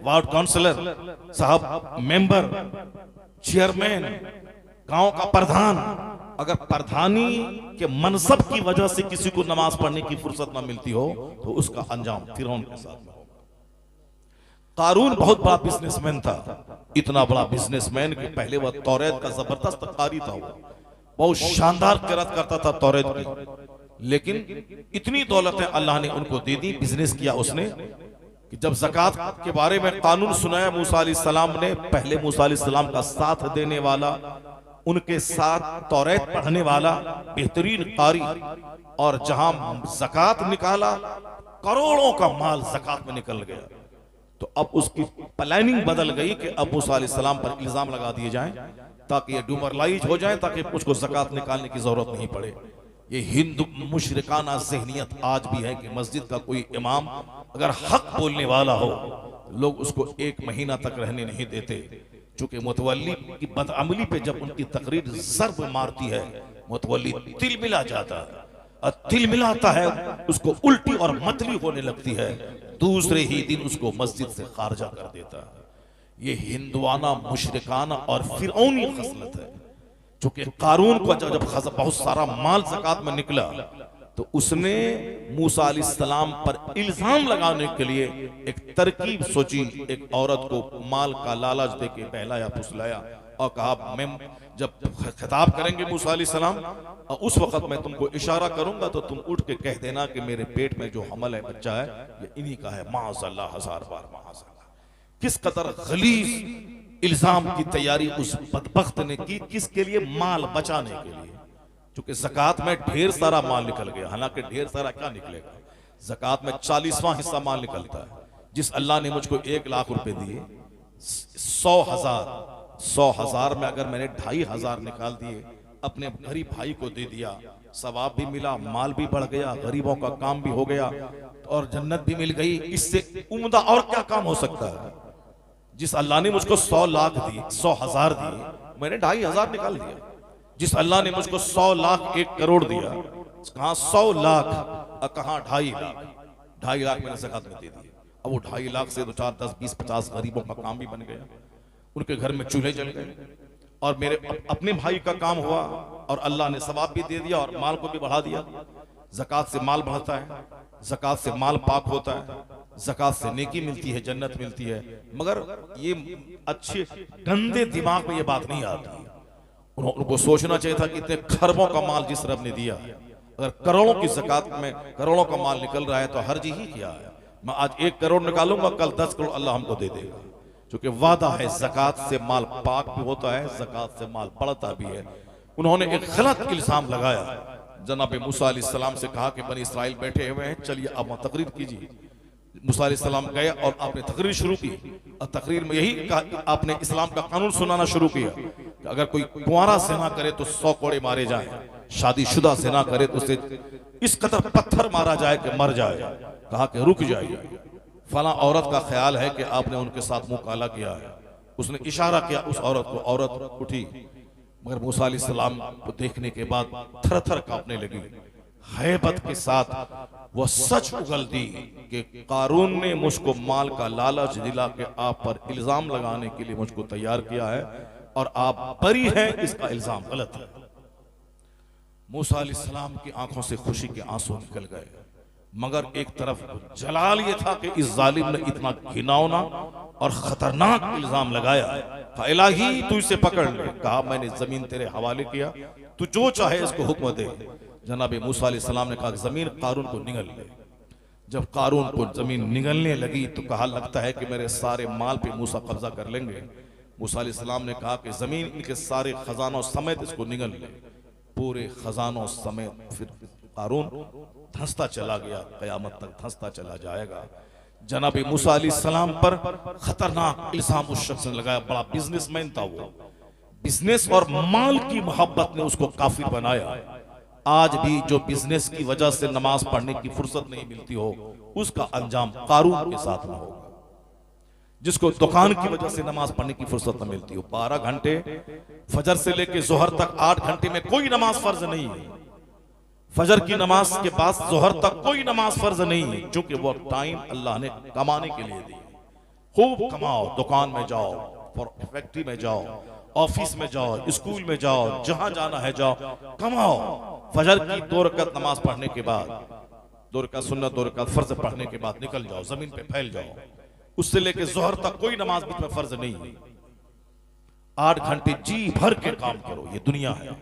वार्ड काउंसलर साहब, मेंबर, चेयरमैन, गांव का प्रधान, अगर प्रधानी के मनसब की वजह से किसी को नमाज पढ़ने की फुर्सत ना मिलती हो तो उसका अंजाम फिरौन के साथ में होगा। कारून बहुत बड़ा बिजनेसमैन था, इतना बड़ा बिजनेसमैन कि पहले वह तौरेत का जबरदस्त कारी था, बहुत शानदार किरात करता था तौरेत की। लेकिन इतनी दौलतें अल्लाह ने उनको दे दी, बिजनेस किया उसने कि जब ज़कात के बारे में कानून सुनाया मूसा अलैहिस्सलाम ने, पहले मूसा अलैहिस्सलाम का साथ देने वाला, उनके साथ तौरेत पढ़ने वाला बेहतरीन कारी, और जहां ज़कात निकाला करोड़ों का माल ज़कात में निकल गया। तो अब उसकी प्लानिंग बदल गई कि अब मूसा अलैहिस्सलाम पर इल्जाम लगा दिए जाएं ताकि ये डिमोरलाइज हो जाए, ताकि उसको ज़कात निकालने की जरूरत नहीं पड़े। ये हिंदू मुशरिकाना ज़हनियत आज भी है कि मस्जिद का कोई इमाम अगर हक बोलने वाला हो लोग उसको 1 महीना तक रहने नहीं देते, चूंकि मुतवल्ली की बदअमली पे जब उनकी तकरीर ज़र्ब मारती है मुतवल्ली तिल मिला जाता है, और तिल मिलाता है उसको उल्टी और मतली होने लगती है, दूसरे ही दिन उसको मस्जिद से खारजा कर देता है। ये हिंदुआना, मुशरिकाना और फिरौनी खसलत है। चूंकि कारून को जब बहुत सारा माल ज़कात में निकला तो उसने मूसा अलैहिस्सलाम पर इल्जाम लगाने के लिए एक तरकीब सोची। एक औरत को माल का लालच देके बहलाया, फुसलाया और कहा मैं जब खिताब करेंगे मूसा अलैहिस्सलाम और उस वक्त मैं तुमको इशारा करूंगा तो तुम उठ के कह देना कि मेरे पेट में जो हमल है, बच्चा है, ये इन्हीं का है। माअज़ल्लाह, 1000 बार माअज़ल्लाह। किस कदर गलीज़ इल्जाम की तैयारी उस बदबख्त ने की, किसके लिए? माल बचाने के लिए। क्योंकि ज़कात में ढेर सारा माल निकल गया, हालांकि ढेर सारा क्या निकलेगा, ज़कात में 40वां हिस्सा माल निकलता है। जिस अल्लाह ने मुझको 1 लाख रुपए दिए, 100,000 में अगर मैंने 2,500 निकाल दिए, अपने गरीब भाई को दे दिया, सवाब भी मिला, माल भी बढ़ गया, गरीबों का काम भी हो गया और जन्नत भी मिल गई। इससे उम्दा और क्या काम हो सकता है? जिस अल्लाह ने मुझको 100 लाख दिए, 100,000 दिए, मैंने 2,500 निकाल दिया। जिस अल्लाह ने मुझको 100 लाख 1 करोड़ दिया, कहां 100 लाख और कहां 2.5 लाख, 2.5 लाख मैंने ज़कात में दे दिए। अब वो 2.5 लाख से 2, 4, 10, 20, 50 गरीबों का काम भी बन गया, उनके घर में चूल्हे जल गए और मेरे अपने भाई का काम हुआ और अल्लाह ने सवाब भी दे दिया और माल को भी बढ़ा दिया। ज़कात से माल बढ़ता है, ज़कात से माल पाक होता है, ज़कात से नेकी मिलती है, जन्नत मिलती है। मगर ये अच्छे गंदे दिमाग में ये बात नहीं आती। उनको सोचना चाहिए था कि इतने खरबों का माल जिस रब ने दिया, अगर करोड़ों की ज़कात में करोड़ों का माल निकल रहा है तो हर्ज ही क्या है। मैं आज 1 करोड़ निकालूंगा, कल 10 करोड़ अल्लाह हमको दे देगा, क्योंकि वादा है ज़कात से माल पाक भी होता है, ज़कात से माल बढ़ता भी है। उन्होंने एक गलत इल्जाम लगाया, जनाब मूसा अलैहिस्सलाम से कहा कि बनी इस्राइल बैठे हुए हैं, चलिए आप वहां तकरीर कीजिए। मूसा अलैहिस्सलाम गए और आपने तकरीर शुरू की, और तकरीर में यही कहा, आपने इस्लाम का कानून सुनाना शुरू किया कि अगर कोई कुंवारा ज़िना करे तो 100 कोड़े मारे जाएं, शादीशुदा ज़िना करे तो उसे इस कदर पत्थर मारा जाए कि मर जाए। कहा कि रुक जाइए, फला औरत का ख्याल है कि आपने उनके साथ मुंह काला किया है। उसने इशारा किया उस औरत को, औरत उठी, मगर मूसा अलैहिस्सलाम को देखने के बाद थर थर कांपने लगी। हैबत के साथ वो सच उगल दी कि कारून ने मुझको माल का लालच दिला के आप पर इल्जाम लगाने के लिए मुझको तैयार किया है, और आप बरी हैं, इसका इल्जाम गलत है। मूसा अलैहिस्सलाम की आंखों से खुशी के आंसू निकल गए, मगर एक तरफ जलाल ये था कि इस जालिम ने इतना घिनौना और खतरनाक इल्जाम लगाया। इलाही तू इसे पकड़ ले। कहा मैंने जमीन तेरे हवाले किया, तू जो चाहे इसको हुक्म दे। जनाब मूसा अलैहिस्सलाम ने कहा जमीन कारून को निगल ले। जब कारून को जमीन निगलने लगी तो कहा लगता है कि मेरे सारे माल पे मूसा कब्जा कर लेंगे। मूसा अलैहिस्सलाम ने कहा कि जमीन इनके सारे खजानों समेत इसको निगल ले। पूरे खजानों समेत फिर कारून धंसता चला गया, कयामत तक धंसता चला जाएगा। जनाब मूसा अलैहिस्सलाम पर खतरनाक इल्जाम उस शख्स ने लगाया, बड़ा बिजनेसमैन था वो। बिजनेस और माल की मोहब्बत ने उसको काफिर बनाया। आज भी जो बिजनेस की वजह से नमाज पढ़ने की फुर्सत नहीं मिलती हो, उसका अंजाम कारून के साथ ना होगा। जिसको दुकान की वजह से नमाज पढ़ने की फुर्सत न मिलती हो, 12 घंटे फजर से लेकर जोहर तक 8 घंटे में कोई नमाज फर्ज नहीं है। फजर की नमाज के बाद जोहर तक कोई नमाज फर्ज नहीं है, क्योंकि वो टाइम अल्लाह ने कमाने के लिए दी। खूब कमाओ, दुकान में जाओ, फैक्ट्री में जाओ, ऑफिस में जाओ, स्कूल में जाओ, जहां जाना है जाओ, कमाओ। फजर की 2 रकात नमाज पढ़ने के बाद, 2 रकात सुन्नत, 2 रकात फर्ज पढ़ने के बाद निकल जाओ, जमीन पे फैल जाओ। उससे लेके जोहर तक कोई नमाज बीच में फर्ज नहीं है। 8 घंटे जी भर के काम करो। ये दुनिया है,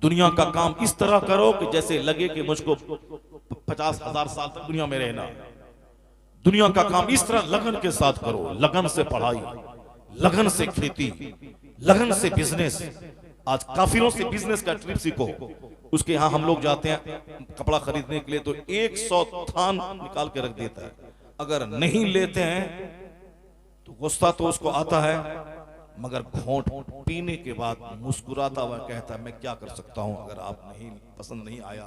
दुनिया का काम इस तरह करो कि जैसे लगे कि मुझको 50,000 साल तक दुनिया में रहना। दुनिया का काम इस तरह लगन के साथ करो, लगन से पढ़ाई, लगन से खेती, लगन से बिजनेस। आज काफिरों से बिजनेस का ट्रिप सीखो। उसके यहाँ हम लोग जाते हैं कपड़ा खरीदने के लिए तो 100 थान निकाल के रख देता है। अगर नहीं लेते हैं तो गुस्सा तो उसको आता है, मगर घोंट पीने के बाद मुस्कुराता हुआ कहता है मैं क्या कर सकता हूं, अगर आप नहीं पसंद नहीं आया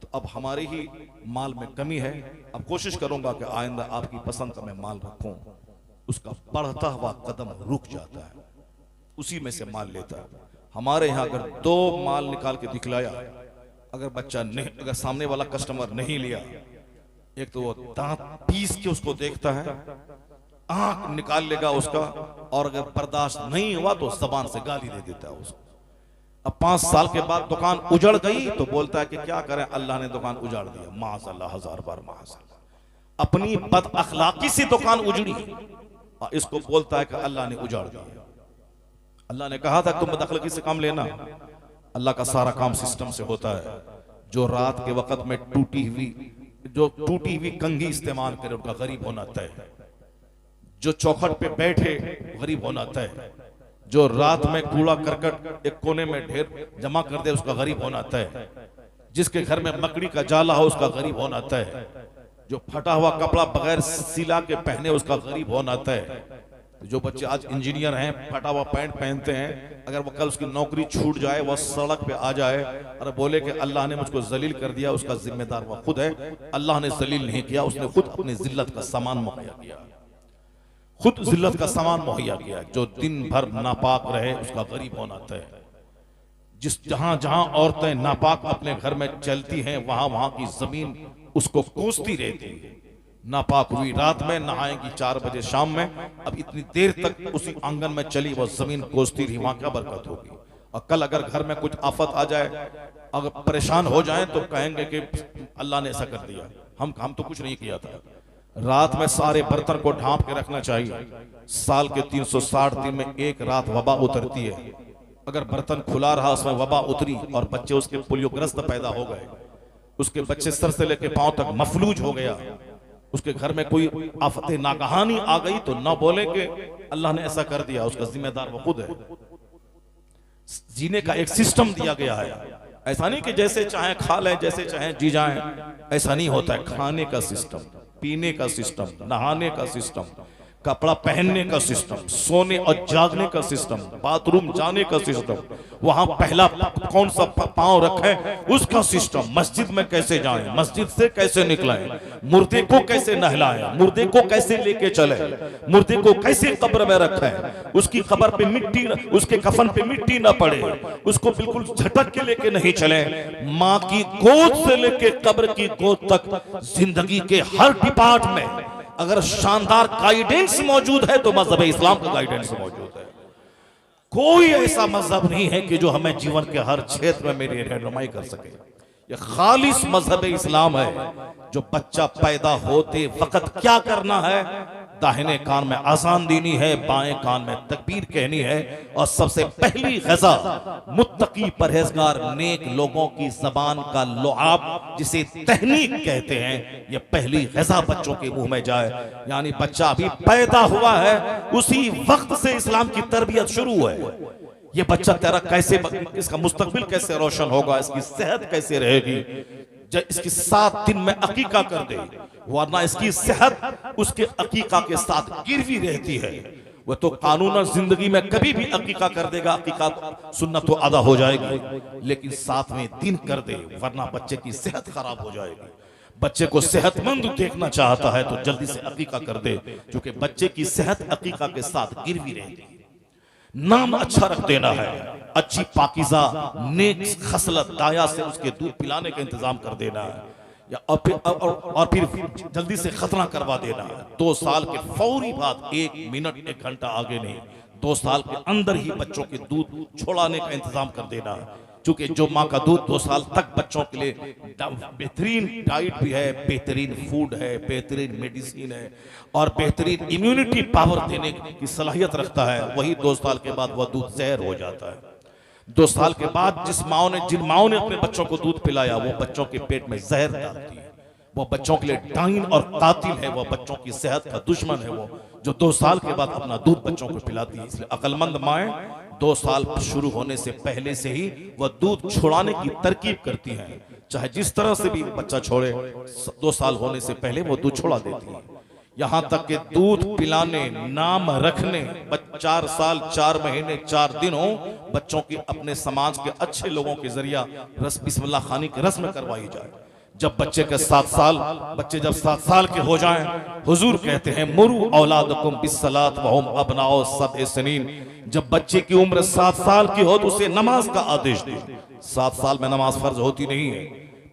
तो अब हमारे ही माल में कमी है। अब कोशिश करूंगा कि आइंदा आपकी पसंद का मैं माल रखूं। उसका बढ़ता हुआ कदम रुक जाता है, उसी में से माल लेता है। हमारे यहाँ अगर 2 माल निकाल के दिखलाया, अगर बच्चा नहीं, अगर सामने वाला कस्टमर नहीं लिया, एक तो वो दांत पीस के उसको देखता है, आंख निकाल लेगा उसका, और अगर बर्दाश्त नहीं हुआ तो जबान से गाली दे देता है उसको। अब 5 साल के बाद दुकान उजड़ गई तो बोलता है कि क्या करें, अल्लाह ने दुकान उजाड़ दिया। माज़अल्लाह, 1000 बार माज़अल्लाह। अपनी बद अखलाकी से दुकान उजड़ी और इसको बोलता है कि अल्लाह ने उजाड़ दिया। अल्लाह ने कहा था तुम बद अखलाकी से काम लेना। अल्लाह का सारा काम सिस्टम से होता है। जो रात के वक्त में टूटी हुई कंघी इस्तेमाल करे उनका गरीब होना तय। जो चौखट पे बैठे गरीब होना तय। जो रात में कूड़ा करकट एक कोने में ढेर जमा कर दे उसका गरीब होना तय। जिसके घर में मकड़ी का जाला हो उसका गरीब होना तय। जो फटा हुआ कपड़ा बगैर सिला के पहने उसका गरीब होना तय। जो बच्चे आज इंजीनियर हैं, फटा हुआ पैंट पहनते हैं, अगर वो कल उसकी नौकरी छूट जाए, वह सड़क पे आ जाए और बोले कि अल्लाह ने मुझको जलील कर दिया, उसका जिम्मेदार वह खुद है। अल्लाह ने जलील नहीं किया, उसने खुद अपनी जिल्लत का सामान मुहैया किया, खुद जिल्लत का सामान मुहैया किया। जो दिन भर नापाक रहे उसका गरीब होना तय। जहां जहां औरतें नापाक अपने घर में चलती हैं, वहां वहां की जमीन उसको कोसती रहती है। नापाक हुई रात में, नहाएंगी 4 बजे शाम में, अब इतनी देर तक उसी आंगन में चली वो जमीन कोसती रही, वहां क्या बरकत होगी। और कल अगर घर में कुछ आफत आ जाए, अगर परेशान हो जाए तो कहेंगे कि अल्लाह ने ऐसा कर दिया, हम तो कुछ नहीं किया था। रात में सारे बर्तन को ढांप के रखना चाहिए। साल के 360 दिन में एक रात वबा उतरती है। अगर बर्तन खुला रहा, उसमें वबा उतरी और बच्चे उसके पोलियोग्रस्त पैदा हो गए, उसके बच्चे सर से लेकर पांव तक मफलूज हो गया, उसके घर में कोई आफत नागहानी आ गई, तो न बोले कि अल्लाह ने ऐसा कर दिया, उसका जिम्मेदार वो खुद है। जीने का एक सिस्टम दिया गया है। ऐसा नहीं कि जैसे चाहे खा लें, जैसे चाहे जी जाएं, ऐसा नहीं होता है। खाने का सिस्टम, पीने का सिस्टम, नहाने का सिस्टम, कपड़ा पहनने का सिस्टम, सोने और जागने का सिस्टम, बाथरूम जाने का सिस्टम, वहां पहला कौन सा पांव रखें उसका सिस्टम, मस्जिद में कैसे जाएं, मस्जिद से कैसे निकलें, मुर्दे को कैसे नहलाएं, मुर्दे को कैसे लेके चले, मुर्दे को कैसे कब्र में रखें, उसकी कब्र पे मिट्टी, उसके कफन पे मिट्टी ना पड़े, उसको बिल्कुल झटक के लेके नहीं चले। माँ की गोद से लेके कब्र की गोद तक जिंदगी के हर डिपार्ट में अगर शानदार गाइडेंस मौजूद है तो मजहब इस्लाम का गाइडेंस मौजूद है। कोई ऐसा मजहब नहीं है कि जो हमें जीवन के हर क्षेत्र में मेरी रहनुमाई कर सके। ये खालिस मजहब इस्लाम है जो बच्चा पैदा होते वक्त क्या करना है, दाहिने कान में आजान देनी है, बाएं कान में तकबीर कहनी है, और सबसे पहली ग़िज़ा मुत्तकी परहेजगार नेक लोगों की ज़बान का लुआब जिसे तहनीक कहते हैं, ये पहली ग़िज़ा बच्चों के मुंह में जाए। यानी बच्चा अभी पैदा हुआ है, उसी वक्त से इस्लाम की तरबियत शुरू है। ये बच्चा तेरा कैसे, इसका मुस्तकबिल कैसे रोशन होगा, इसकी सेहत कैसे रहेगी, जब इसकी 7 दिन में अकीका कर दे, वरना इसकी सेहत उसके अकीका के साथ गिरवी रहती है। वह तो कानूनन जिंदगी में कभी भी अकीका कर देगा, अकीका सुन्नत तो अदा हो जाएगी, लेकिन 7वें दिन कर दे, वरना बच्चे की सेहत खराब हो जाएगी। बच्चे को सेहतमंद देखना चाहता है तो जल्दी से अकीका कर दे, क्योंकि बच्चे की सेहत अकीका के साथ गिरवी रहती है। नाम अच्छा रख देना है, अच्छी पाकीज़ा नेक खसलत दाया से उसके दूध पिलाने का इंतजाम कर देना है, या और फिर जल्दी से खतना करवा देना है। 2 साल के फौरी बाद 1 मिनट 1 घंटा आगे नहीं, 2 साल के अंदर ही बच्चों के दूध छोड़ाने का इंतजाम कर देना है। क्योंकि जो माँ का दूध 2 साल तक बच्चों के लिए बेहतरीन डाइट भी है, बेहतरीन फूड है, बेहतरीन मेडिसिन है और बेहतरीन इम्यूनिटी पावर देने की सलाहियत रखता है, वही 2 साल के बाद वह दूध जहर हो जाता है। 2 साल के बाद जिन माओ ने अपने बच्चों को दूध पिलाया, वो बच्चों के पेट में जहर डालती है, वो बच्चों के लिए डाइन और कातिल है, वो बच्चों की सेहत का दुश्मन है, वो जो 2 साल के बाद अपना दूध बच्चों को पिलाती है। इसलिए अक्लमंद माएं 2 साल शुरू होने से पहले से ही वह दूध छुड़ाने की तरकीब करती हैं, चाहे जिस तरह से भी बच्चा छोड़े, 2 साल होने से पहले वो दूध छुड़ा देती है। यहाँ तक कि दूध पिलाने, नाम रखने, 4 साल 4 महीने 4 दिन हो, बच्चों की अपने समाज के अच्छे लोगों के जरिया बिस्मिल्लाह खानी की रस्म करवाई जाए। जब बच्चे के 7 साल, बच्चे जब 7 साल के हो जाएं, हुजूर कहते हैं मुरू औलादकुम बिस्सलात व हुम अबनाओ सबअ सनीन, जब बच्चे की उम्र 7 साल की हो तो उसे नमाज का आदेश दे। 7 साल में नमाज फर्ज होती नहीं है,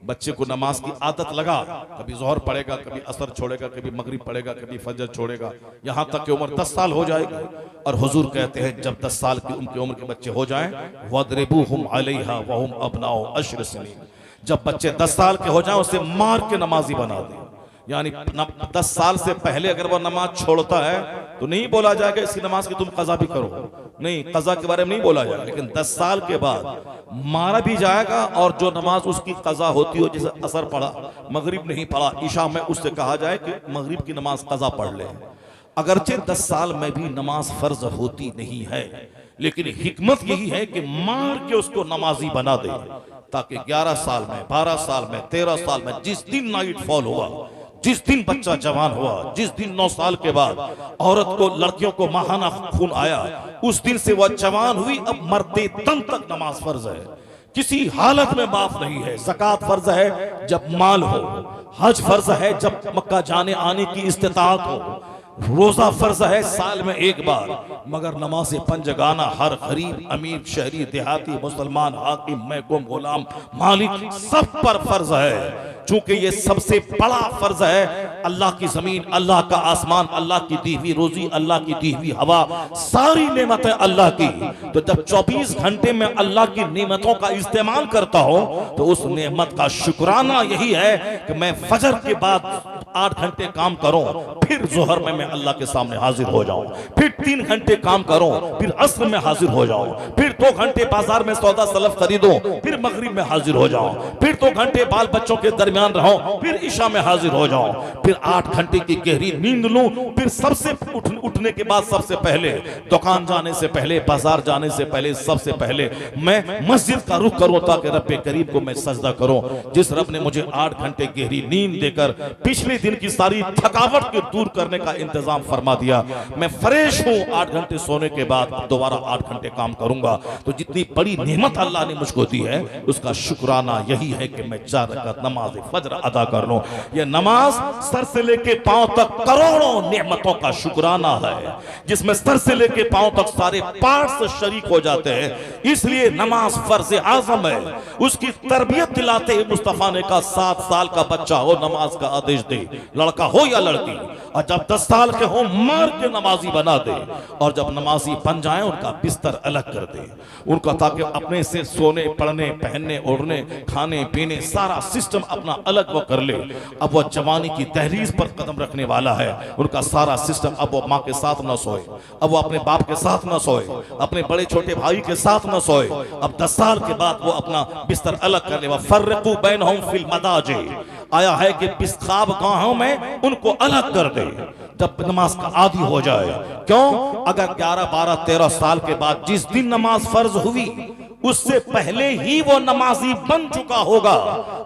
बच्चे को नमाज की आदत लगा, कभी जोहर पढ़ेगा, कभी असर छोड़ेगा, कभी मगरिब पढ़ेगा, कभी फजर छोड़ेगा, यहाँ तक कि उम्र 10 साल हो जाएगी। और हुजूर कहते हैं जब 10 साल की उम्र के बच्चे हो जाएं, वदरिबूहुम अलैहा व हुम अबनाओ अश्र सनीन, जब बच्चे 10 साल के हो जाएं उसे मार के नमाजी बना दे। यानी 10 साल से पहले अगर वो नमाज छोड़ता है तो नहीं बोला जाएगा इसकी नमाज की तुम कज़ा भी करो, नहीं, कज़ा के बारे में नहीं बोला जाएगा। लेकिन 10 साल के बाद मारा भी जाएगा, और जो नमाज उसकी कज़ा होती हो, जैसे असर पढ़ा, मगरिब नहीं पढ़ा, ईशा में, उससे कहा जाए कि मगरिब की नमाज कज़ा पढ़ ले। अगरचे 10 साल में भी नमाज फर्ज होती नहीं है, लेकिन हिकमत यही है कि मार के उसको नमाजी बना दे, ताकि 11 साल में, 12 साल में, 13 साल में, जिस दिन नाइट फॉल हुआ, जिस दिन बच्चा जवान हुआ, जिस दिन 9 साल के बाद औरत को, लड़कियों को माहाना खून आया, उस दिन से वह जवान हुई, अब मरते दम तक नमाज फर्ज है, किसी हालत में माफ नहीं है। ज़कात फर्ज है जब माल हो, हज फर्ज है जब मक्का जाने आने की इस्तिताअत हो, रोजा फर्ज है साल में एक बार, मगर नमाज पंजगाना हर गरीब, अमीर, शहरी, देहाती, मुसलमान, हाकिम, महकूम, गुलाम, मालिक सब पर फर्ज है। चूंकि ये सबसे बड़ा फर्ज है, अल्लाह की जमीन, अल्लाह का आसमान, अल्लाह की दी हुई रोजी, अल्लाह की दी हुई हवा, सारी नेमतें अल्लाह की। तो जब 24 घंटे में अल्लाह की नेमतों का इस्तेमाल करता हो तो उस नेमत का शुक्राना यही है कि मैं फजर के बाद 8 घंटे काम करूं, फिर जोहर में मैं अल्लाह के सामने हाजिर हो जाऊं, फिर 3 घंटे काम करूं, फिर अस्र में हाजिर हो जाऊं, फिर 2 घंटे बाजार में सौदा सलफ खरीदूं, फिर मगरिब में हाजिर हो जाऊं, फिर 2 घंटे बाल बच्चों के दरमियान रहूं, फिर ईशा में हाजिर हो जाऊं, फिर 8 घंटे की गहरी नींद लूं, फिर सबसे उठने के बाद सबसे पहले, दुकान जाने से पहले, बाजार जाने से पहले, सबसे पहले मैं मस्जिद का रुख करूं ताकि रब करीम को मैं सजदा करूं। जिस रब ने मुझे 8 घंटे गहरी नींद देकर पिछले दिन की सारी थकावट को दूर करने का इंतजाम फरमा दिया, मैं फ्रेश हूं, 8 घंटे सोने के बाद दोबारा 8 घंटे काम करूंगा। तो जितनी बड़ी नेमत अल्लाह ने मुझको दी है उसका शुक्राना यही है कि मैं 4 रकात नमाज फजर अदा कर लूं। यह नमाज सर से लेके पांव तक करोड़ों नेमतों का शुक्राना है, जिसमें सर से लेके पांव तक सारे पार्ट्स शरीक हो जाते हैं। इसलिए नमाज फर्ज आजम है। उसकी तरबियत दिलाते ही मुस्तफा ने कहा 7 साल का बच्चा हो नमाज का आदेश दे, लड़का हो या लड़की, और जब 10 साल के हो मार के नमाजी बना दे, और जब नमाजी बन जाए उनका बिस्तर अलग कर दे उनका, ताकि अपने से सोने, पढ़ने, पहनने, ओढ़ने, खाने पीने सारा सिस्टम अपना अलग वो कर ले। अब वो जवानी की तहरीज पर कदम रखने वाला है, उनका सारा सिस्टम, अब वो माँ के साथ न सोए, अब वो अपने बाप के साथ न सोए, अपने बड़े छोटे भाई के साथ न सोए, अब 10 साल के बाद वो अपना बिस्तर अलग कर ले। वफ़र्रिक़ू बैनहुम फ़िल मदाजी, आया है कि बिस्ताब गाहों में उनको अलग कर दे जब नमाज का आदी हो जाए। क्यों? अगर 11, 12, 13 साल के बाद जिस दिन नमाज फर्ज हुई उससे पहले ही वो नमाजी बन चुका होगा,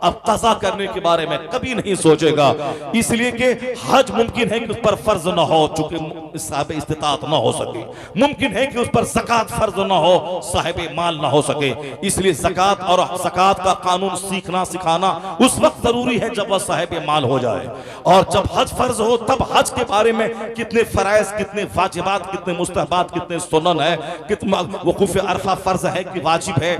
अब कज़ा करने के बारे में कभी नहीं सोचेगा। इसलिए कि हज मुमकिन है कि उस पर फर्ज ना हो, चूंकि साहिब इस्तिताअत ना हो सके, मुमकिन है कि उस पर ज़कात फर्ज ना हो, साहिब माल ना हो सके। इसलिए ज़कात और ज़कात का कानून सीखना सिखाना उस वक्त जरूरी है जब वह साहिब माल हो जाए। और जब हज फर्ज हो तब हज के बारे में कितने फराइज, कितने वाजिबात, कितने मुस्तहबात, कितने सुनन है, कितना वकूफ अरफा फर्ज है कि वाजिब है,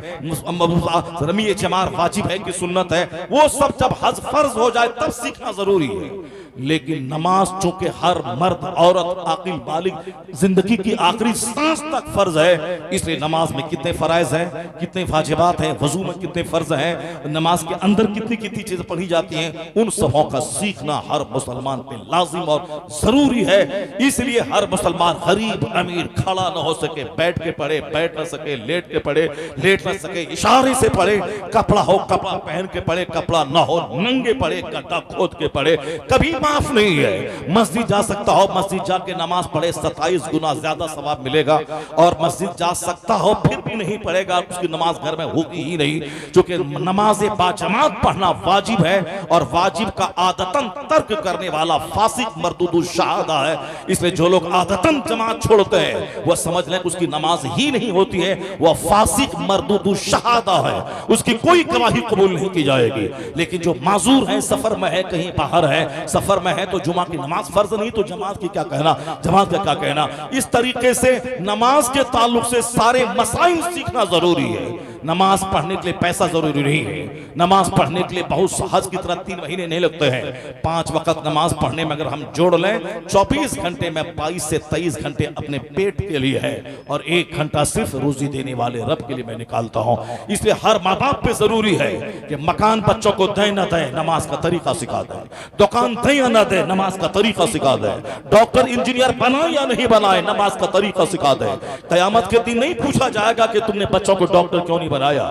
रमी जमार वाजिब है कि सुन्नत है, वो सब जब हज फर्ज हो जाए तब सीखना जरूरी है। लेकिन नमाज चूंकि हर मर्द, औरत, आकिल, बालिग जिंदगी की आखिरी सांस तक फर्ज है, इसलिए नमाज में कितने फराइज हैं, कितने वाजिबात हैं, वजू में कितने फर्ज हैं, नमाज के अंदर कितनी कितनी चीजें पढ़ी जाती हैं, उन सबों का सीखना हर मुसलमान पे लाजिम और जरूरी है। इसलिए हर मुसलमान गरीब, अमीर, खड़ा न हो सके बैठ के पढ़े, बैठ न सके लेट के पढ़े, लेट न सके इशारे से पढ़े, कपड़ा हो कपड़ा पहन के पढ़े, कपड़ा न हो नंगे पढ़े, गड्ढा खोद के पढ़े, कभी माफ नहीं है। मस्जिद जा सकता हो, मस्जिद जाके नमाज पढ़े, 27 गुना ज्यादा सवाब मिलेगा। और मस्जिद जा सकता हो फिर भी नहीं पढ़ेगा, उसकी नमाज घर में होगी ही नहीं, क्योंकि नमाज बाजमात पढ़ना वाजिब है, और वाजिब का आदतन तर्क करने वाला फासिक मरदूदुल शहादा है। इसलिए जो लोग आदतन जमात छोड़ते हैं वह समझ लें उसकी नमाज ही नहीं होती है, वह फासिक मरदूदुल शहादा है, उसकी कोई गवाही कबूल नहीं की जाएगी। लेकिन जो माजूर है, सफर में है, कहीं बाहर है, सफर में है, तो जुमा की नमाज फर्ज नहीं तो जमात की क्या कहना, जमात का क्या कहना। इस तरीके से नमाज के ताल्लुक से सारे मसाइल सीखना जरूरी है। नमाज पढ़ने के लिए पैसा जरूरी नहीं है, नमाज पढ़ने के लिए बहुत हज की तरह 3 महीने नहीं लगते हैं। 5 वक्त नमाज पढ़ने में अगर हम जोड़ लें 24 घंटे में 22 से 23 घंटे अपने पेट के लिए है, और 1 घंटा सिर्फ रोजी देने वाले रब के लिए मैं निकालता हूं। इसलिए हर माँ बाप पे जरूरी है कि मकान बच्चों को दें न दें, नमाज का तरीका सिखा दें, दुकान दें या न दें, नमाज का तरीका सिखा दें, डॉक्टर इंजीनियर बनाए या नहीं बनाए, नमाज का तरीका सिखा दें। कयामत के दिन नहीं पूछा जाएगा कि तुमने बच्चों को डॉक्टर क्यों नहीं बनाया।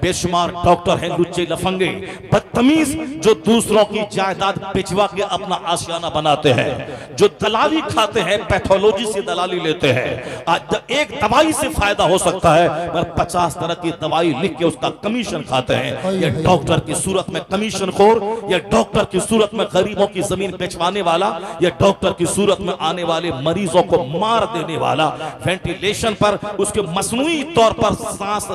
बेशुमार डॉक्टर हैं लुच्चे लफंगे बदतमीज, जो दूसरों की जायदाद बेचवा के अपना आशियाना बनाते हैं, जो दलाली खाते हैं, पैथोलॉजी से दलाली लेते हैं। आज एक दवाई से फायदा हो सकता है पर 50 तरह की दवाई लिख के उसका कमीशन खाते हैं। ये डॉक्टर की सूरत में कमीशन खोर, ये डॉक्टर की सूरत में गरीबों की जमीन बेचवाने वाला, ये डॉक्टर की सूरत में आने वाले मरीजों को मार देने वाला, वेंटिलेशन पर उसके मसनूई तौर पर सांस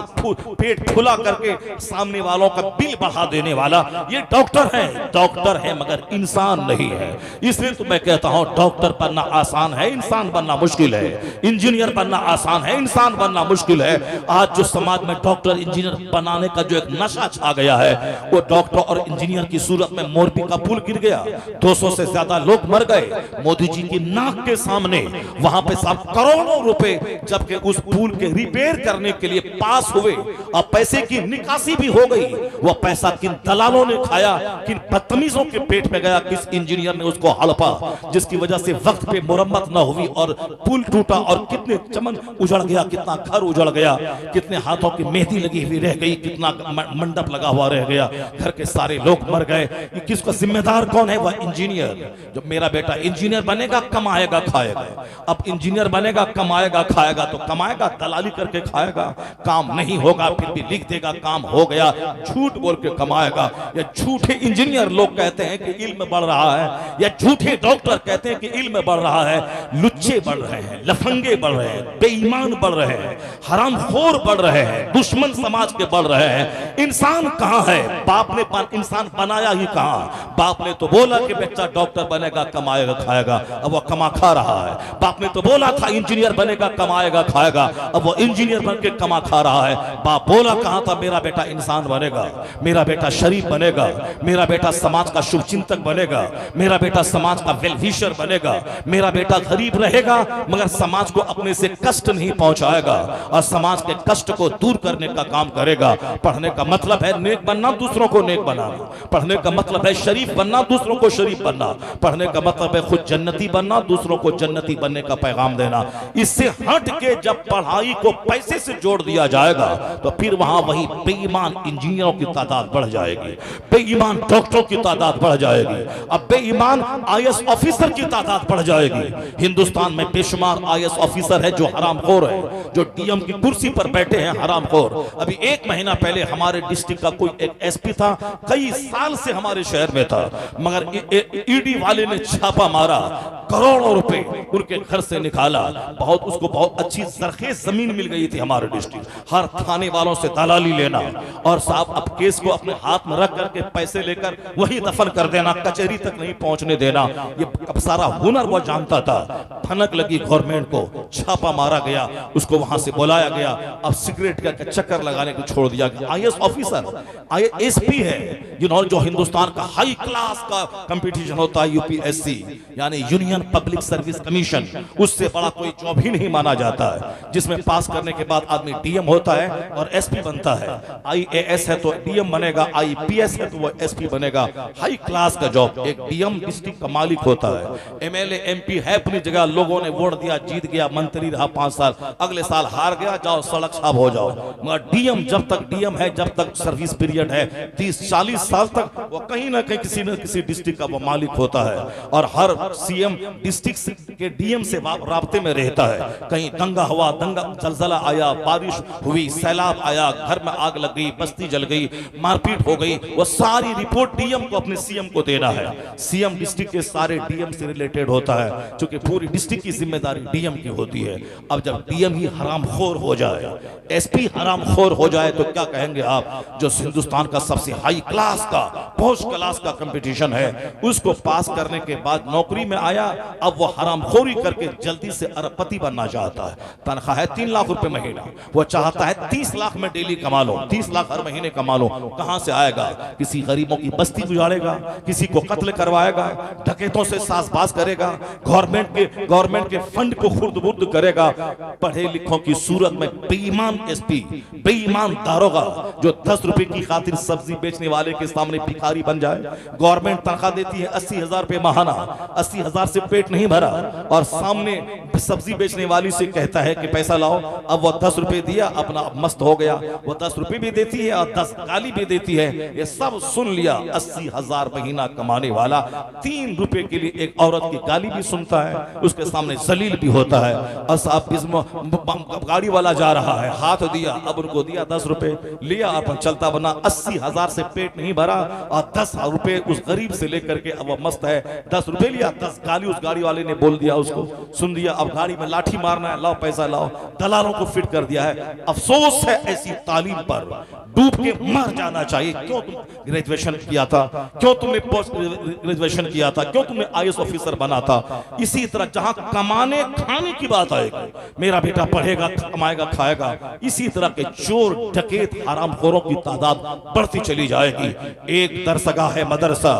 पेट फुला करके सामने वालों का बिल बढ़ा देने वाला ये डॉक्टर है मगर इंसान नहीं है। इसलिए तो मैं कहता हूं डॉक्टर बनना आसान है, इंसान बनना मुश्किल है। इंजीनियर बनना आसान है, इंसान बनना मुश्किल है। आज जो समाज में डॉक्टर इंजीनियर बनाने का जो एक नशा छा गया है, वो डॉक्टर और इंजीनियर की सूरत में मोरबी का पुल गिर गया, 200 से ज्यादा लोग मर गए मोदी जी की नाक के सामने। वहां पे सब करोड़ों रुपए जबकि उस पुल के रिपेयर करने के लिए पास हुए और पैसे की निकासी भी हो गई। वो पैसा किन दलालों ने खाया, किन बदतमीजों के पेट में गया, किस इंजीनियर ने उसको हड़पा, जिसकी वजह से वक्त पे मुरम्मत न हुई और पुल टूटा और कितने चमन उजड़ गया, कितना घर उजड़ गया, कितने हाथों की मेहंदी लगी हुई रह गई, कितना मंडप लगा हुआ रह गया, घर के सारे लोग मर गए। किसका जिम्मेदार कौन है? वह इंजीनियर। जो मेरा बेटा इंजीनियर बनेगा, कमाएगा खाएगा। अब इंजीनियर बनेगा, कमाएगा खाएगा, तो कमाएगा दलाली करके खाएगा, काम नहीं होगा फिर भी लिख देगा काम हो गया, झूठ बोल के कमाएगा। या झूठे इंजीनियर लोग कहते हैं कि इल्म बढ़ रहा है, या झूठे डॉक्टर कहते हैं कि इल्म बढ़ रहा है। लुच्चे बढ़ रहे हैं, लफंगे बढ़ रहे हैं, बेईमान बढ़ रहे हैं, हरामखोर बढ़ रहे हैं, दुश्मन समाज के बढ़ रहे हैं। इंसान कहां है? बाप ने इंसान बनाया ही कहां? बाप ने तो बोला कि बच्चा डॉक्टर बनेगा, कमाएगा खाएगा, अब वो कमा खा रहा है। बाप ने तो बोला था इंजीनियर बनेगा, कमाएगा खाएगा, अब वो इंजीनियर बन के कमा खा रहा है। बाप बोला कहां था मेरा बेटा इंसान बनेगा, मेरा बेटा शरीफ बनेगा, मेरा बेटा समाज का शुभ चिंतक बनेगा, मेरा बेटा समाज का वेल विशर बनेगा, मेरा बेटा गरीब रहेगा मगर समाज को अपने से कष्ट नहीं पहुंचाएगा और समाज के कष्ट को दूर करने का काम करेगा। पढ़ने का मतलब है नेक बनना, दूसरों को नेक बनाना। पढ़ने का मतलब है शरीफ बनना, दूसरों को शरीफ बनना। पढ़ने का मतलब है खुद जन्नती बनना, दूसरों को जन्नती बनने का पैगाम देना। इससे हट के जब पढ़ाई को पैसे से जोड़ दिया जाएगा तो फिर वहां वही बेईमान इंजीनियरों की तादाद बढ़ जाएगी, बेईमान डॉक्टरों की तादाद बढ़ जाएगी, अब बेईमान आईएएस ऑफिसर की तादाद बढ़ जाएगी। हिंदुस्तान में बेशुमार आईएएस ऑफिसर है जो हरामखोर है, जो डीएम की कुर्सी पर बैठे हैं हरामखोर। अभी 1 महीना पहले हमारे डिस्ट्रिक्ट का कोई एक एसपी था, कई साल से हमारे शहर में था, मगर ईडी वाले ने छापा मारा, करोड़ों रुपए उनके घर से निकाला। उसको बहुत अच्छी सरखेज जमीन मिल गई थी हमारे डिस्ट्रिक्ट। हर थाने वालों से दलाली लेना और साहब अब केस को अपने हाथ में रख करके पैसे लेकर वही दफन कर देना, कचहरी तक नहीं पहुंचने देना। ये सारा हुनर वो जानता था। भनक लगी गवर्नमेंट को, छापा मारा गया, उसको वहां से बुलाया गया। अब सिगरेट का चक्कर लगाने को छोड़ दिया। आईएएस ऑफिसर आईएएसपी है जिन्होंने जो हिंदुस्तान का हाई क्लास का कंपटीशन होता है यूपीएससी यानी यूनियन पब्लिक सर्विस कमीशन, उससे बड़ा कोई जॉब ही नहीं माना जाता है, जिसमें पास करने के बाद आदमी डीएम होता है और एसपी बनता है। आईएएस है तो डीएम बनेगा, आईपीएस है तो वो एसपी बनेगा। हाई क्लास का जॉब। एक डीएम डिस्ट्रिक्ट का मालिक होता है। एमएलए एमपी है अपनी जगह, लोगों ने वोट दिया, जीत गया, मंत्री रहा 5 साल, अगले साल हार गया, जाओ सड़क साफ हो जाओ। मगर डीएम जब तक डीएम है, जब तक सर्विस पीरियड है 30-40 साल तक वो कहीं ना कहीं किसी न किसी डिस्ट्रिक्ट का वो मालिक होता है। और हर सीएम डिस्ट्रिक्ट के डीएम से राब्ते में रहता है। कहीं दंगा हुआ, जलजला आया, बारिश हुई, सैलाब आया, घर में आग लग गई, बस्ती जल गई, मारपीट हो गई, वो सारी रिपोर्ट डीएम को अपने सीएम को देना है। सीएम डिस्ट्रिक्ट के सारे डीएम से रिलेटेड होता है, क्योंकि पूरी डिस्ट्रिक्ट की जिम्मेदारी डीएम की होती है। अब जब डीएम ही हरामखोर हो जाए, एसपी हरामखोर हो जाए, तो क्या कहेंगे आप? जो हिंदुस्तान का सबसे हाई क्लास का, पोस्ट क्लास का कंपटीशन है, उसको पास करने के बाद नौकरी में आया, अब वो हरामखोरी करके जल्दी से अरबपति बनना चाहता है। तनख्वाह है 3 लाख रुपए महीना, वो चाहता है 30 लाख में डेली कमा लो, 30 लाख हर महीने कमा लो। कहां से आएगा? किसी गरीबों की बस्ती गुजारेगा, किसी को कत्ल करवाएगा, डकैतों से साजबाज करेगा, गवर्नमेंट के फंड को खुर्द-बुर्द करेगा। पढ़े लिखों की सूरत में बेईमान एसपी, बेईमान दारोगा जो 10 रुपए की खातिर सब्जी बेचने वाले के सामने भिखारी बन जाए। गवर्नमेंट तनख्वाह देती है 80,000 रुपए माहाना, 80,000 से पेट नहीं भरा और सामने सब्जी बेचने वाली से कहता है कि पैसा लाओ। अब वो 10 रुपए दिया, अपना मस्त हो गया। वो 10 रुपए भी देती है और 10 गाली भी देती है। ये सब सुन लिया। 80,000 महीना कमाने वाला 3 रुपए के लिए एक औरत की गाली भी सुनता है, उसके सामने जलील भी होता है। और साहब गाड़ी वाला जा रहा है, हाथ दिया, अब उनको दिया 10 रुपए, लिया अपन चलता बना। 80,000 से पेट नहीं भरा और 10 रुपए उस गरीब से लेकर के अब वो मस्त है। 10 रुपए लिया, 10 गाली उस गाड़ी वाले ने बोल दिया, उसको सुन दिया। अब गाड़ी में लाठी मारना है, लाओ पैसा लाओ, दलालों को फिट कर दिया है। अफसोस है ऐसी तालीम पर डूब के मर जाना चाहिए। क्यों तुम ग्रेजुएशन किया था, क्यों तुमने पोस्ट ग्रेजुएशन किया था, क्यों तुमने आईएएस ऑफिसर बना था। इसी तरह जहां कमाने खाने की बात आएगी, मेरा बेटा पढ़ेगा, कमाएगा, खाएगा, इसी तरह के चोर डकैत हरामखोरों की तादाद बढ़ती चली जाएगी। एक दरसगाह है मदरसा,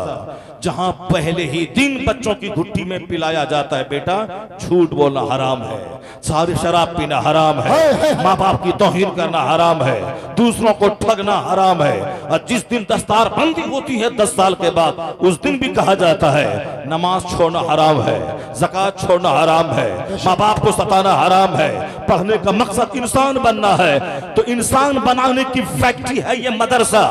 जहां पहले ही दिन बच्चों की घुट्टी में पिलाया जाता है, बेटा झूठ बोलना हराम है, सारी शराब पीना हराम है, माँ बाप की तौहीन करना हराम है, दूसरों को ठगना हराम है। और जिस दिन दस्तार बंदी होती है 10 साल के बाद, उस दिन भी कहा जाता है नमाज छोड़ना हराम है, ज़कात छोड़ना हराम है, माँ बाप को सताना हराम है। पढ़ने का मकसद इंसान बनना है, तो इंसान बनाने की फैक्ट्री है ये मदरसा,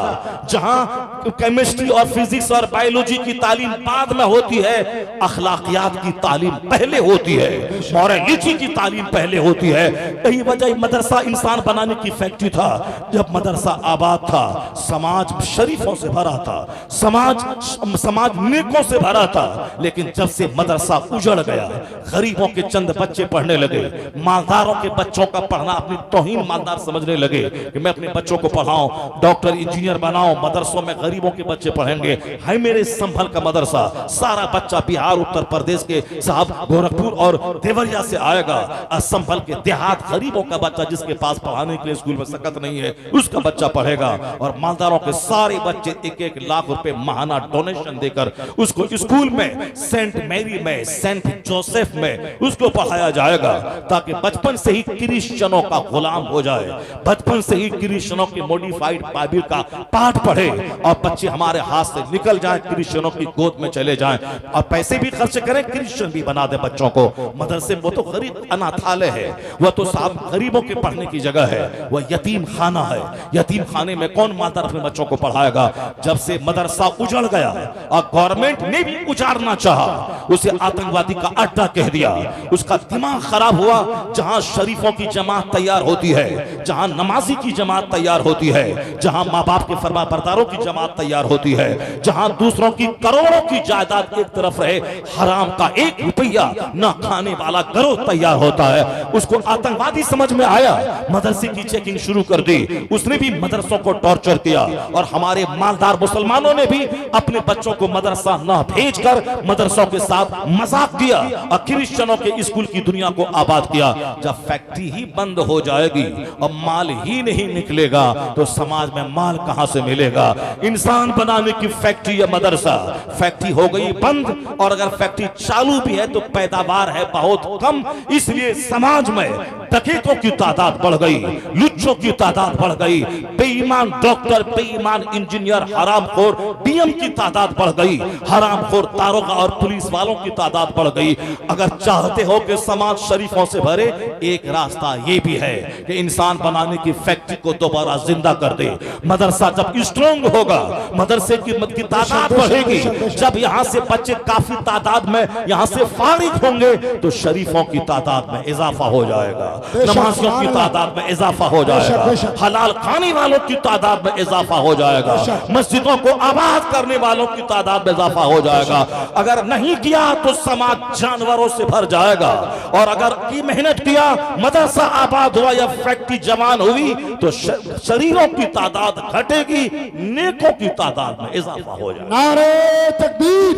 जहां केमिस्ट्री और फिजिक्स और बायोलॉजी की तालीम बाद में होती है, अखलाकियात की तालीम पहले होती है, मॉरलिटी की तालीम पहले होती है। यही वजह मदरसा इंसान बनाने की फैक्ट्री था। जब मदरसा आबाद था, समाज शरीफों से भरा था, समाज नेकों से भरा था। लेकिन जब से मदरसा उजड़ गया, गरीबों के चंद बच्चे पढ़ने लगे, मालदारों के बच्चों का पढ़ना अपनी तौहीन मालदार समझने लगे कि मैं अपने बच्चों को पढ़ाऊं, डॉक्टर इंजीनियर बनाऊं, मदरसों में गरीबों के बच्चे पढ़ेंगे। है मेरे संभल का मदरसा, सारा बच्चा बिहार उत्तर प्रदेश के साहब गोरखपुर और देवरिया से आएगा। संभल के देहात गरीबों का बच्चा जिसके पास पढ़ाने के लिए स्कूल में सकत नहीं है, उसका बच्चा पढ़ेगा। और मालदारों के सारे बच्चे 1-1 लाख रुपए माहाना डोनेशन देकर उसको स्कूल में, सेंट मैरी में, सेंट जोसेफ में उसको पढ़ाया जाएगा, ताकि बचपन से ही क्रिश्चियनों का गुलाम हो जाए, बचपन से ही क्रिश्चियनों की मॉडिफाइड बाइबल का पाठ पढ़े और बच्चे हमारे हाथ से निकल जाए, क्रिश्चियनों की गोद में चले जाएं। और पैसे भी खर्च करें, क्रिश्चियन भी बना दे बच्चों को। मदरसे वो तो गरीब अनाथालय है, वह तो साहब गरीबों के पढ़ने की जगह है, वह यतीम खाना है। यतीम खाने में कौन माता अपने बच्चों को पढ़ाएगा। जब से मदरसा उजड़ गया और गवर्नमेंट ने भी उजाड़ना चाहा, उसे आतंकवादी का अड्डा कह दिया, उसका दिमाग खराब हुआ। जहां शरीफों की जमात तैयार होती है, जहां नमाजी की जमात तैयार होती है, जहां माँ बाप के फरमाबरदारों की जमात तैयार होती है, जहां दूसरों की करोड़ों की जायदाद एक तरफ रहे, हराम का 1 रुपया न खाने वाला गिरोह तैयार होता है, उसको आतंकवादी समझ में आया। मदरसे की चेकिंग शुरू कर दी, उसने भी मदरसों को टॉर्चर किया। और हमारे मालदार मुसलमानों ने भी अपने बच्चों को मदरसा न भेजकर मदरसों के साथ मजाक किया और क्रिश्चियनों के स्कूल की दुनिया को आबाद किया। जब फैक्ट्री ही बंद हो जाएगी और माल ही नहीं निकलेगा, तो समाज में माल कहां से मिलेगा। इंसान बनाने की फैक्ट्री या मदरसा, फैक्ट्री हो गई बंद, और अगर फैक्ट्री चालू भी है तो पैदावार है बहुत कम। इसलिए समाज में डकैतों की तादाद बढ़ गई, लुच्चों की तादाद बढ़ गई, बेईमान डॉक्टर, बेईमान इंजीनियर, हरामखोर डीएम की तादाद बढ़ गई, हरामखोर दारोगा और पुलिस वालों की तादाद बढ़ गई। अगर चाहते हो कि समाज शरीफों से भरे, एक रास्ता ये भी है कि इंसान बनाने की फैक्ट्री को दोबारा जिंदा कर दे। मदरसा जब स्ट्रॉन्ग होगा, मदरसे की तादाद बढ़ेगी, जब यहाँ से बच्चे काफी तादाद में यहाँ से फारिग होंगे, तो शरीफों की तादाद में इजाफा हो जाएगा, नमाजियों की तादाद में इजाफा हो जाएगा, हलाल खाने वालों की तादाद में इजाफा हो जाएगा, मस्जिदों को आबाद करने वालों की तादाद में इजाफा हो जाएगा। अगर नहीं किया तो समाज जानवरों से भर जाएगा, और अगर की मेहनत किया, मदरसा आबाद हुआ या फैक्ट्री जवान हुई, तो शरीरों की तादाद घटेगी, नेकों की तादाद में इजाफा हो जाएगा। नारे तकबीर,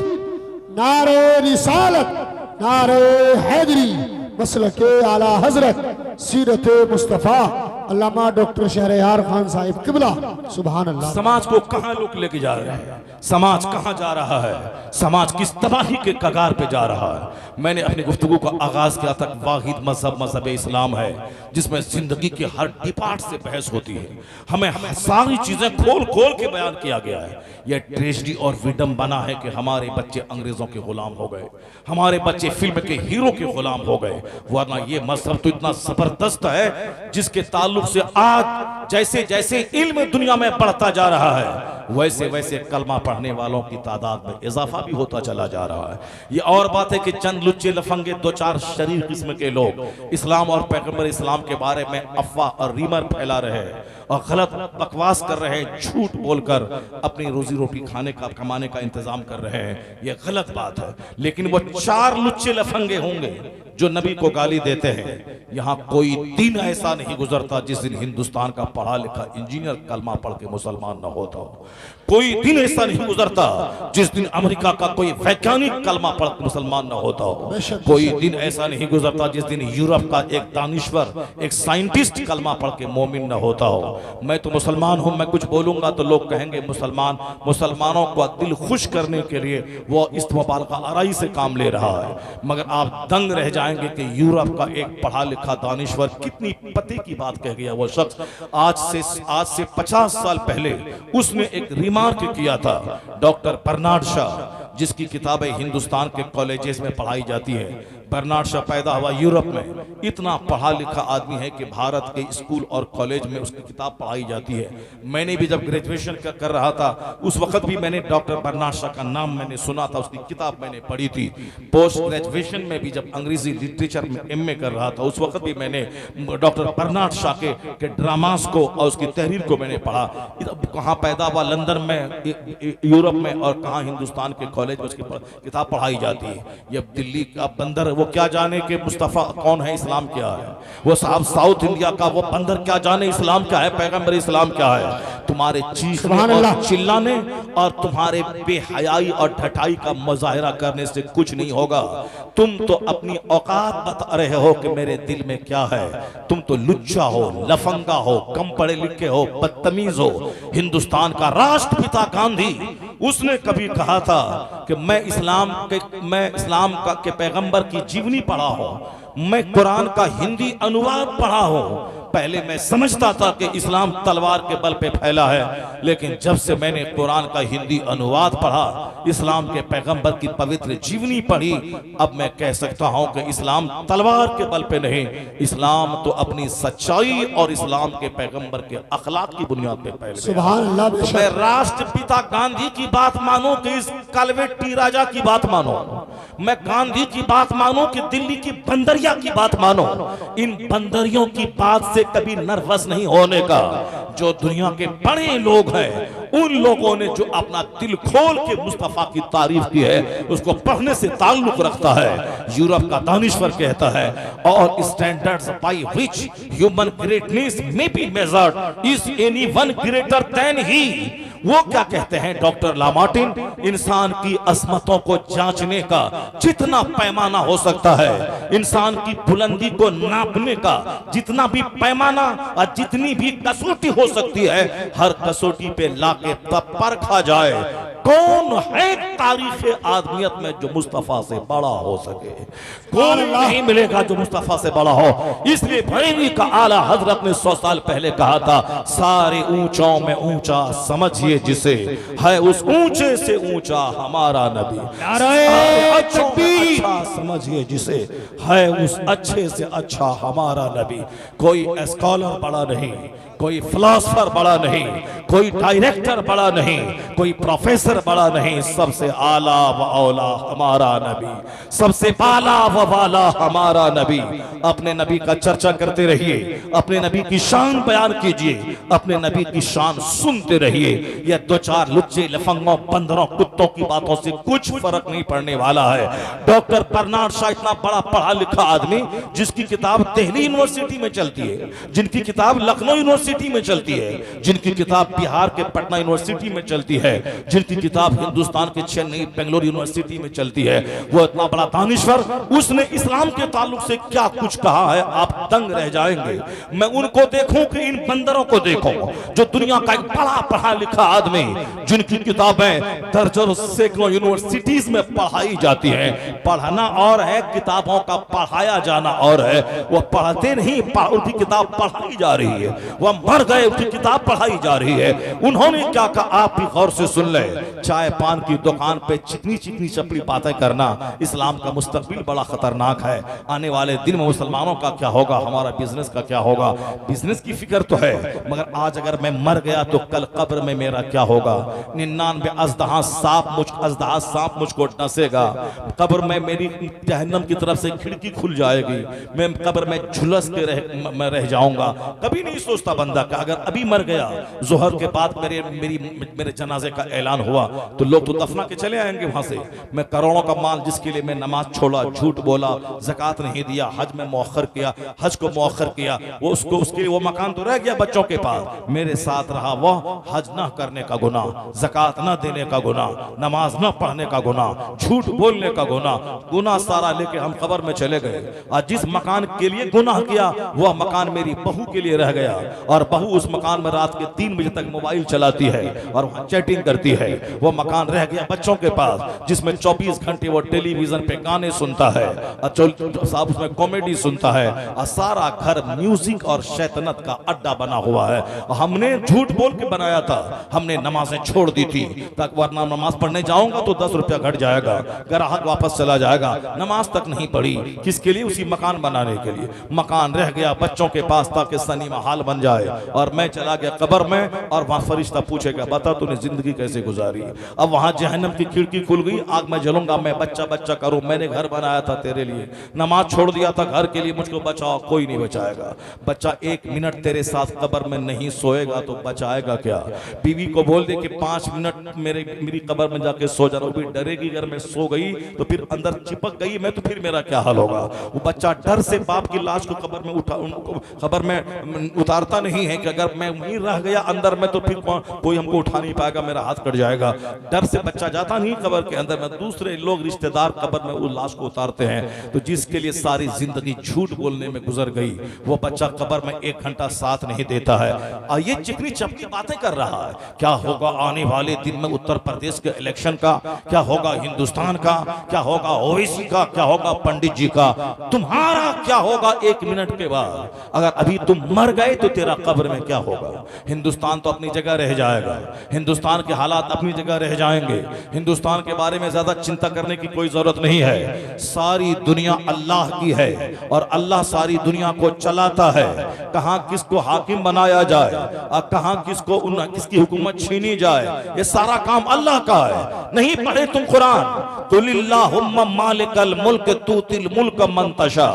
नारे रिसालत, नारे हैदरी, मसलके आला हजरत सीरत मुस्तफा अल्लामा डॉक्टर शहरयार खान साहिब किबला। सुभान अल्लाह। समाज को कहां लोग लेके जा रहे हैं, समाज कहां जा रहा है, समाज किस तबाही के कगार पे जा रहा है। मैंने अपनी गुफ्तगू का आगाज किया था, वाहिद मजहब इस्लाम है जिसमें जिंदगी के हर डिपार्ट से बहस होती है, हमें सारी चीजें खोल खोल के बयान किया गया है। यह ट्रेजेडी और विडंबना है कि हमारे बच्चे अंग्रेजों के गुलाम हो गए, हमारे बच्चे फिल्म के हीरो के गुलाम हो गए। वरना ये मजहब तो इतना जबरदस्त है जिसके ताल्लुक से आज जैसे जैसे इल्म दुनिया में बढ़ता जा रहा है, वैसे वैसे कलमा पढ़ने वालों की तादाद में इजाफा भी होता चला जा रहा है। ये और बात है कि चंद लुच्चे लफंगे दो चार शरीर किस्म के लोग इस्लाम और पैगंबर इस्लाम के बारे में अफवाह और रीमर फैला रहे हैं और गलत बकवास कर रहे हैं, झूठ बोलकर अपनी रोजी रोटी खाने का कमाने का इंतजाम कर रहे हैं। यह गलत बात है। लेकिन वो चार लुच्चे लफंगे होंगे जो नबी को गाली देते हैं। यहाँ कोई दिन ऐसा नहीं गुजरता जिस दिन हिंदुस्तान का पढ़ा लिखा इंजीनियर कलमा पढ़ के मुसलमान न होता हो। कोई दिन ऐसा नहीं गुजरता जिस दिन अमेरिका का कोई वैज्ञानिक कलमा पढ़ के मुसलमान न होता हो। कोई दिन ऐसा नहीं गुजरता जिस दिन यूरोप का एक दानिश्वर, एक साइंटिस्ट कलमा पढ़ के मोमिन न होता हो। मैं तो मुसलमान हूं, मैं कुछ बोलूंगा तो लोग कहेंगे मुसलमानों को दिल खुश करने के लिए वो इस मुबालका आराई से काम ले रहा है। मगर आप दंग रह जाएंगे कि यूरोप का एक पढ़ा लिखा दानिश्वर कितनी पते की बात कह गया। वो शख्स आज से 50 साल पहले उसने एक रिमार्क किया था। डॉक्टर बर्नार्ड शॉ, जिसकी किताबें हिंदुस्तान के कॉलेजेस में पढ़ाई जाती है। बर्नार्ड शॉ पैदा हुआ यूरोप में, इतना पढ़ा लिखा आदमी है कि भारत के स्कूल और कॉलेज में उसकी किताब पढ़ाई जाती है। मैंने भी जब ग्रेजुएशन कर रहा था उस वक्त भी मैंने डॉक्टर बर्नार्ड शॉ का नाम मैंने सुना था, उसकी किताब मैंने पढ़ी थी। पोस्ट ग्रेजुएशन में भी जब अंग्रेजी लिटरेचर में एमए कर रहा था उस वक्त भी मैंने डॉक्टर बर्नार्ड शॉ के ड्रामास को और उसकी तहरीर को मैंने पढ़ा। कहाँ पैदा हुआ, लंदन में, यूरोप में, और कहाँ हिंदुस्तान के कॉलेज में उसकी किताब पढ़ाई जाती है। ये दिल्ली का बंदर वो क्या जाने कि मुस्तफा कौन है, इस्लाम क्या है। वो साहब साउथ इंडिया का वो बंदर क्या जाने इस्लाम क्या है, पैगंबर इस्लाम क्या है। तुम्हारे चीखने और चिल्लाने और तुम्हारे बेहयाई और ढटाई का मुजाहिरा करने से कुछ नहीं होगा। तुम तो अपनी औकात बता रहे हो कि मेरे दिल में क्या है। तुम तो लुच्चा हो, लफंगा हो, कम पढ़े लिखे हो, बदतमीज हो। हिंदुस्तान का राष्ट्रपिता गांधी, उसने कभी कहा था कि मैं इस्लाम के पैगंबर की जीवनी पढ़ा हूं, मैं कुरान का हिंदी अनुवाद पढ़ा हूं। पहले मैं समझता था कि इस्लाम तलवार के बल पे फैला है, लेकिन जब से मैंने कुरान का हिंदी अनुवाद पढ़ा, इस्लाम के पैगंबर की पवित्र जीवनी पढ़ी, अब मैं कह सकता हूं कि इस्लाम तलवार के बल पे नहीं, इस्लाम तो अपनी सच्चाई और इस्लाम के पैगंबर के अखलाक की बुनियाद पे फैल गया। तो मैं राष्ट्रपिता गांधी की बात मानूं कि इस कलवेटी राजा की बात मानो, मैं गांधी की बात मानूं कि दिल्ली की बंदरिया की बात मानो, इन बंदरियों की बात से कभी नर्वस नहीं होने का। जो दुनिया के बड़े लोग हैं, उन लोगों ने जो अपना दिल खोल के मुस्तफा की तारीफ की है, उसको पढ़ने से ताल्लुक रखता है। यूरोप का दानिश्वर कहता है, और standards by which human greatness may be measured is anyone greater than he. वो क्या कहते हैं डॉक्टर लामार्टिन, इंसान की असमतों को जांचने का जितना पैमाना हो सकता है, इंसान की बुलंदी को नापने का जितना भी पैमाना और जितनी भी कसौटी हो सकती है, हर कसौटी पे लाके तब परखा जाए कौन है तारीख आदमियत में जो मुस्तफा से बड़ा हो सके। कौन नहीं मिलेगा जो मुस्तफा से बड़ा हो। इसलिए बरेली का आला हजरत ने 100 साल पहले कहा था, सारे ऊंचों में ऊंचा समझिए जिसे, है उस ऊंचे से ऊंचा हमारा नबी। अच्छा समझिए जिसे, है उस अच्छे से अच्छा हमारा नबी। कोई स्कॉलर बड़ा नहीं, कोई फिलोसोफर बड़ा नहीं, कोई डायरेक्टर बड़ा नहीं, कोई प्रोफेसर बड़ा नहीं, सबसे आला व औला हमारा नबी, सबसे बाला व वाला हमारा नबी। अपने नबी का चर्चा करते रहिए, अपने नबी की शान बयान कीजिए, अपने नबी की शान सुनते रहिए। यह दो चार लुच्चे लफंगों बंदरों कुत्तों की बातों से कुछ फर्क नहीं पड़ने वाला है। डॉक्टर बर्नार्ड शॉ इतना बड़ा पढ़ा लिखा आदमी, जिसकी किताब दिल्ली यूनिवर्सिटी में चलती है, जिनकी किताब लखनऊ यूनिवर्सिटी में चलती है, जिनकी किताब बिहार के पटना यूनिवर्सिटी में चलती है, जिनकी किताब हिंदुस्तान के चेन्नई बेंगलोर यूनिवर्सिटी में चलती है, वो इतना बड़ा दानिश्वर, उसने इस्लाम के ताल्लुक से क्या कुछ कहा है, आप दंग रह जाएंगे। मैं उनको देखूं कि इन बंदरों को देखूं, जो दुनिया का एक बड़ा पढ़ा लिखा आदमी, जिनकी किताबें दर्जनों सैकड़ों यूनिवर्सिटीज में पढ़ाई जाती हैं। पढ़ना और है, किताबों का पढ़ाया जाना और है। वो पढ़ते नहीं, उनकी किताब पढ़ाई जा रही है। वह मर गए, उसकी किताब पढ़ाई जा रही है। उन्होंने क्या कहा आप भी गौर से सुन ले। चाय पान की दुकान पे चिकनी चिकनी चपड़ी बातें करना इस्लाम का मुस्तकबिल बड़ा खतरनाक है। आने वाले दिन में मुसलमानों का क्या होगा, हमारा बिजनेस का क्या होगा। बिजनेस की फिक्र तो है, मगर आज अगर मैं मर गया तो कल कब्र में मेरा क्या होगा। 99 अज़दहा सांप मुझको डसेगा, कब्र में मेरी जहन्नम की तरफ से खिड़की खुल जाएगी, मैं कब्र में झुलस के रह जाऊंगा। कभी नहीं सोचता बंदा कि अगर अभी मर गया, जोहर के बाद मेरे जनाजे का ऐलान हुआ तो लोग तो दफना के चले आएंगे वहां से। मैं करोड़ों का माल जिसके लिए मैं नमाज छोड़ा, झूठ बोला, ज़कात नहीं दिया, हज में मौखर किया, हज को मौखर किया, वो उसके लिए वो मकान तो रह गया बच्चों के पास, मेरे साथ रहा वो हज ना करने का गुनाह, ज़कात ना देने का गुनाह, नमाज ना पढ़ने का गुनाह, झूठ बोलने का गुनाह सारा लेके हम कब्र में चले गए। और जिस मकान के लिए गुनाह किया वह मकान मेरी बहू के लिए रह गया, और बहू उस मकान में रात के 3 बजे तक मोबाइल चलाती है और वहां चैटिंग करती है। वो मकान रह गया बच्चों के पास जिसमें 24 घंटे वो टेलीविजन पे गाने सुनता है और साहब उसमें कॉमेडी सुनता है, और सारा घर म्यूजिक और शैतानत का अड्डा बना हुआ है। हमने झूठ बोल के बनाया था, हमने नमाजें छोड़ दी थी तक, वरना नमाज पढ़ने जाऊंगा तो 10 रुपया घट जाएगा, ग्राहक वापस चला जाएगा। नमाज तक नहीं पढ़ी, किसके लिए? उसी मकान बनाने के लिए। मकान रह गया बच्चों के पास ताकि सनीमा हाल बन जाए, और मैं चला गया कब्र में, और वहां फरिश्ता पूछेगा बता तूने जिंदगी कैसे गुजारी। अब वहां जहन्नम की खिड़की खुल गई, आग में जलूंगा मैं, बच्चा बच्चा करूं, मैंने घर बनाया था तेरे लिए, नमाज छोड़ दिया था घर के लिए, मुझको बचाओ, कोई नहीं बचाएगा। बच्चा 1 मिनट तेरे साथ कब्र में नहीं सोएगा तो बचाएगा क्या? बीवी को बोल दे कि 5 मिनट मेरी कब्र में जाके सो जा, वो भी डरेगी अगर मैं सो गई तो फिर अंदर चिपक गई मैं तो फिर मेरा क्या हाल होगा। वो बच्चा डर से बाप की लाश को कब्र में उतारता नहीं है कि अगर मैं वहीं रह गया अंदर में तो फिर कोई हमको उठा नहीं पाएगा, मेरा हाथ कट जाएगा। डर से बच्चा जाता नहीं कब्र के अंदर में, दूसरे लोग रिश्तेदार कब्र में उस लाश को उतारते हैं। तो जिसके लिए सारी जिंदगी झूठ बोलने में गुजर गई वो बच्चा कब्र में 1 घंटा साथ नहीं देता है, और ये चिकनी चपकी बातें कर रहा है। क्या होगा आने वाले दिन में उत्तर प्रदेश के इलेक्शन का, क्या होगा हिंदुस्तान का, क्या होगा ओवैसी का, क्या होगा पंडित जी का, तुम्हारा क्या होगा 1 मिनट के बाद। अगर अभी तुम मर गए तो तेरा कब्र में क्या होगा। हिंदुस्तान तो अपनी जगह रह जाएगा, हिंदुस्तान के हालात अपनी जगह रह जाएंगे, हिंदुस्तान के बारे में ज्यादा चिंता करने की कोई जरूरत नहीं है। सारी दुनिया अल्लाह की है और अल्लाह सारी दुनिया को चलाता है। कहां किसको हाकिम बनाया जाए और कहां किसकी हुकूमत छीनी जाए, ये सारा काम अल्लाह का है। नहीं पढ़े तुम कुरान, कुलिल्लाहुम्मा मालिकल मुल्क तूतिल मुल्क मन तशा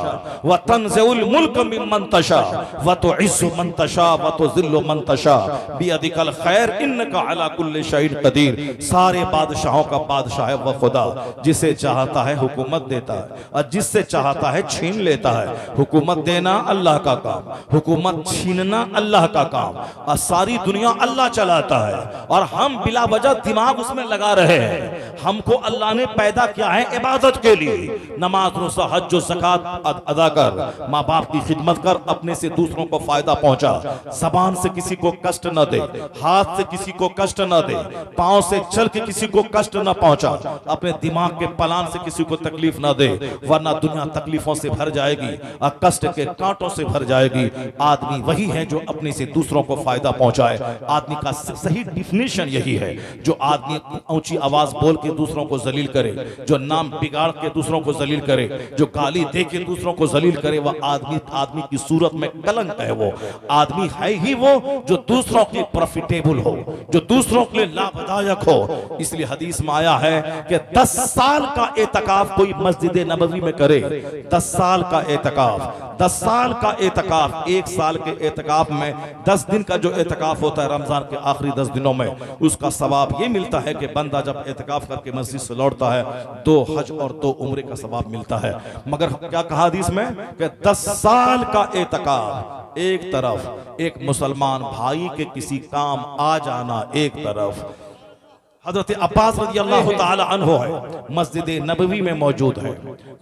व तंज़िउल मुल्क मिम्मन तशा व तुइज़्ज़ु मन तशा व तुज़िल्लु मन तशा बियदिकल खैर इन्नका अला कुल्लि शैइन कदीर। सारे बादशाहों का बादशाह है वह खुदा, जिसे चाहता है हुकूमत देता है और जिससे चाहता है छीन लेता है। हुकूमत देना अल्लाह का काम, हुकूमत छीनना अल्लाह का काम, और सारी दुनिया अल्लाह चलाता है और हम बिला वजह दिमाग उसमें लगा रहे हैं। हमको अल्लाह ने पैदा किया है इबादत के लिए। नमाज, रोज़ा, हज और ज़कात अदा कर, माँ बाप की खिदमत कर, अपने से दूसरों को फायदा पहुंचा, जबान से किसी को कष्ट न दे, हाथ से किसी को कष्ट न दे, पांव से चल के किसी को कष्ट न पहुंचा, अपने दिमाग के पलान से किसी को तकलीफ न दे, वरना दुनिया तकलीफों से भर जाएगी और कष्ट के कांटों से भर जाएगी। आदमी वही है जो अपने से दूसरों को फायदा पहुंचाए। आदमी का सही डिफिनेशन यही है, जो आदमी ऊंची आवाज बोल के दूसरों को जलील करे, जो नाम बिगाड़ के दूसरों को जलील करे, जो गाली दे के दूसरों को जलील करे, वह आदमी की सूरत में कलंक है। वो आदमी है ही वो जो दूसरों के प्रॉफिटेबल हो, जो दूसरों के लिए लाभदायक हो। इसलिए हदीस में आया है कि 10 साल का एतकाफ कोई मस्जिद नबवी में करे, 10 साल का एतकाफ, 10 साल का एतकाफ, 1 साल के एतकाफ में 10 दिन का जो एतकाफ होता है रमजान के आखिरी 10 दिनों में, उसका सवाब ये मिलता है कि बंदा जब एतकाफ करके मस्जिद से लौटता है 2 हज और 2 उम्रे का सवाब मिलता है। मगर क्या कहा हदीस में कि 10 साल का एतकाफ एक तरफ, एक मुसलमान भाई के किसी काम आ जाना एक तरफ, हजरत अब्बास रज़ियल्लाहु ताला अन्हु है, मस्जिद नबवी में मौजूद है।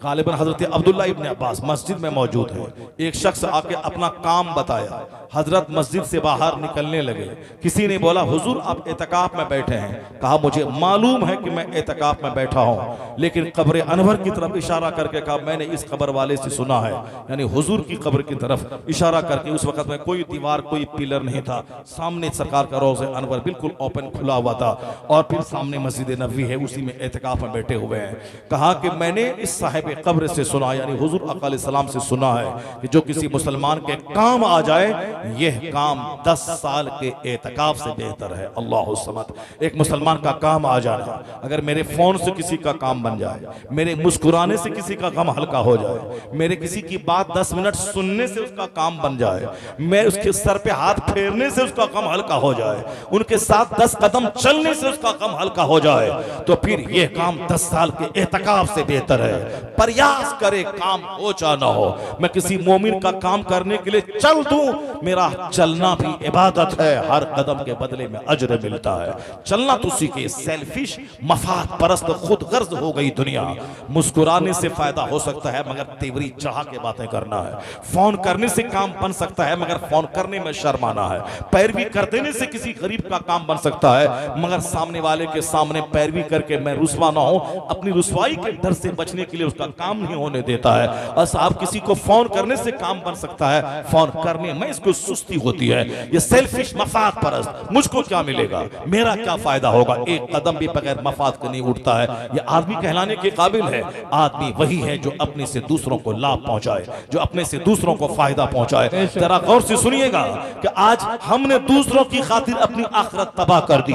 गालिबन हजरत अब्दुल्ला इब्न अब्बास मस्जिद में मौजूद है। एक शख्स आके अपना काम बताया, हजरत मस्जिद से बाहर निकलने लगे। किसी ने बोला हुजूर आप एतकाफ में बैठे हैं। कहा मुझे मालूम है कि मैं एतकाफ में बैठा हूँ, लेकिन कब्र अनवर की तरफ इशारा करके कहा मैंने इस कब्र वाले से सुना है, यानी हुजूर की कब्र की तरफ इशारा करके। उस वक्त में कोई दीवार कोई पिलर नहीं था, सामने सरकार का रोज़े अनवर बिल्कुल ओपन खुला हुआ था और फिर सामने मस्जिद नबवी है, उसी में एतकाफ में बैठे हुए हैं। कहा कि मैंने इस साहिब कब्र से सुना, यानी हुजूर आका अलैहिस्सलाम से सुना है कि जो किसी मुसलमान के काम आ जाए यह काम 10 साल के एतकाफ से बेहतर है। अल्लाहु समद। एक मुसलमान का काम आ जाना, अगर मेरे फोन से किसी का काम बन जाए, मेरे मुस्कुराने से किसी का गम हल्का हो जाए, मेरे किसी की बात 10 मिनट सुनने से उसका काम बन जाए, मैं उसके सर पे हाथ फेरने से उसका गम हल्का हो जाए, उनके साथ 10 कदम चलने से उसका गम हल्का हो जाए, तो फिर यह काम 10 साल के एतकाफ से बेहतर है। प्रयास करे काम हो चाहे ना हो। मैं किसी मोमिन का काम करने के लिए चल दूं, मेरा चलना भी इबादत है, हर कदम के बदले में अजर मिलता है। चलना तो सीखे। सेल्फिश मफाद परस्त खुद गर्ज हो गई दुनिया। मुस्कुराने से फायदा हो सकता है मगर तेवरी चढ़ा के बातें करना है। फोन करने से काम बन सकता है मगर फोन करने में शर्माना है। पैरवी कर देने से किसी गरीब का काम बन सकता है मगर सामने वाले के सामने पैरवी करके मैं रुसवा ना हो, अपनी रुसवाई के डर से बचने के लिए उसका काम नहीं होने देता है। और साहब किसी को फोन करने से काम बन सकता है, फोन करने में इसको सुस्ती होती है। ये सेल्फिश मफाद परस्त, मुझको क्या मिलेगा, मेरा क्या फायदा होगा, एक कदम भी बगैर मफाद के नहीं उठता है। ये आदमी कहलाने के काबिल है। आदमी वही है जो अपने से दूसरों को लाभ पहुंचाए, जो अपने से दूसरों को फायदा पहुंचाए। जरा गौर से सुनिएगा कि आज हमने दूसरों की खातिर अपनी आखिरत तबाह कर दी।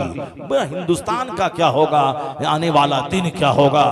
हिंदुस्तान का क्या होगा, आने वाला दिन क्या होगा,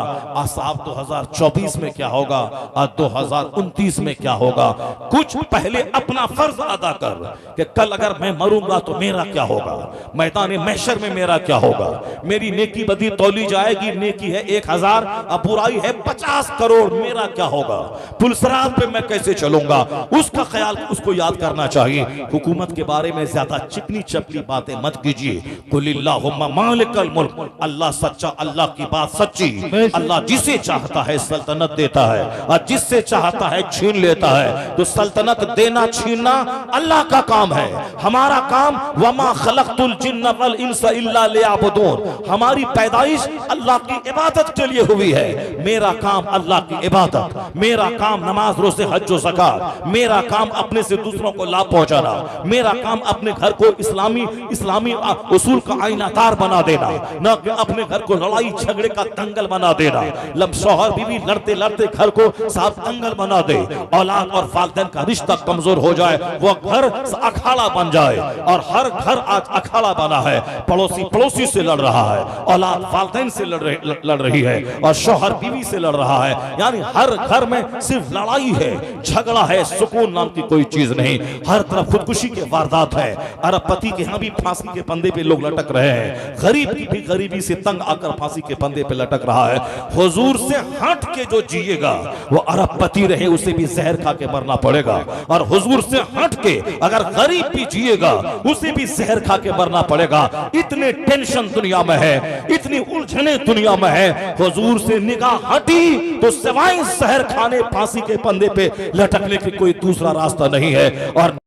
साहब 2024 में क्या होगा और 2029 में क्या होगा। कुछ पहले अपना फर्ज अदा कर कि कल अगर मैं मरूंगा तो मेरा क्या होगा, मैदान महशर में मेरा क्या होगा। मेरी नेकी बदी तौली जाएगी, नेकी है 1000 और बुराई है 50 करोड़, मेरा क्या होगा। पुलसरात पे मैं कैसे चलूंगा, उसका ख्याल उसको याद करना चाहिए। हुकूमत के बारे में ज्यादा चिकनी चपली बातें मत कीजिए। कुलिल्लाहुम्मा मालिकल मुल्क, अल्लाह सच्चा, अल्लाह की बात सच्ची। अल्लाह जिसे चाहता है सल्तनत देता है और जिससे चाहता है छीन लेता है। तो सल्तनत देना छीनना अल्लाह का काम है। हमारा काम वमा खलक़तुल जिन्न वल इंसा इल्ला लियअबुदून, हमारी पैदाइश अल्लाह की इबादत के लिए हुई है। मेरा काम अल्लाह की इबादत, मेरा काम नमाज रोज़े हज व ज़कात, मेरा काम अपने से दूसरों को लाभ पहुंचाना, मेरा काम अपने घर को इस्लामी उसूल का आईनादार बना देना, न कि अपने घर को लड़ाई झगड़े का दंगल बना देना। लब शौहर बीवी लड़ते लड़ते घर को साफ दंगल बना दे, औलाद और वालिदैन का रिश्ता कमजोर हो जाए, वो घर अखाड़ा बन जाए। और हर घर आज अखाड़ा बना है। पड़ोसी पड़ोसी से लड़ रहा है, औलाद वालिदैन से लड़ रही है और शौहर बीवी से लड़ रहा है। यानी हर घर में सिर्फ लड़ाई है, झगड़ा है, सुकून नाम की कोई चीज नहीं। हर तरफ खुदकुशी के वारदात है। अरबपति के यहाँ भी फांसी के फंदे पे लोग लटक रहे हैं। गरीब की भी गरीबी से तंग आकर फांसी के फंदे पे लटक रहा है। हुजूर से हट के जो जिएगा वो अरबपति रहे उसे भी जहर खा के मरना पड़ेगा, और हुजूर से हट के अगर गरीब भी जिएगा उसे भी जहर खा के मरना पड़ेगा। इतने टेंशन दुनिया में है, इतनी उलझने दुनिया में है। हुजूर से निगाह हटी तो सिवाय जहर खाने फांसी के फंदे पे लटकने के कोई दूसरा रास्ता नहीं है। और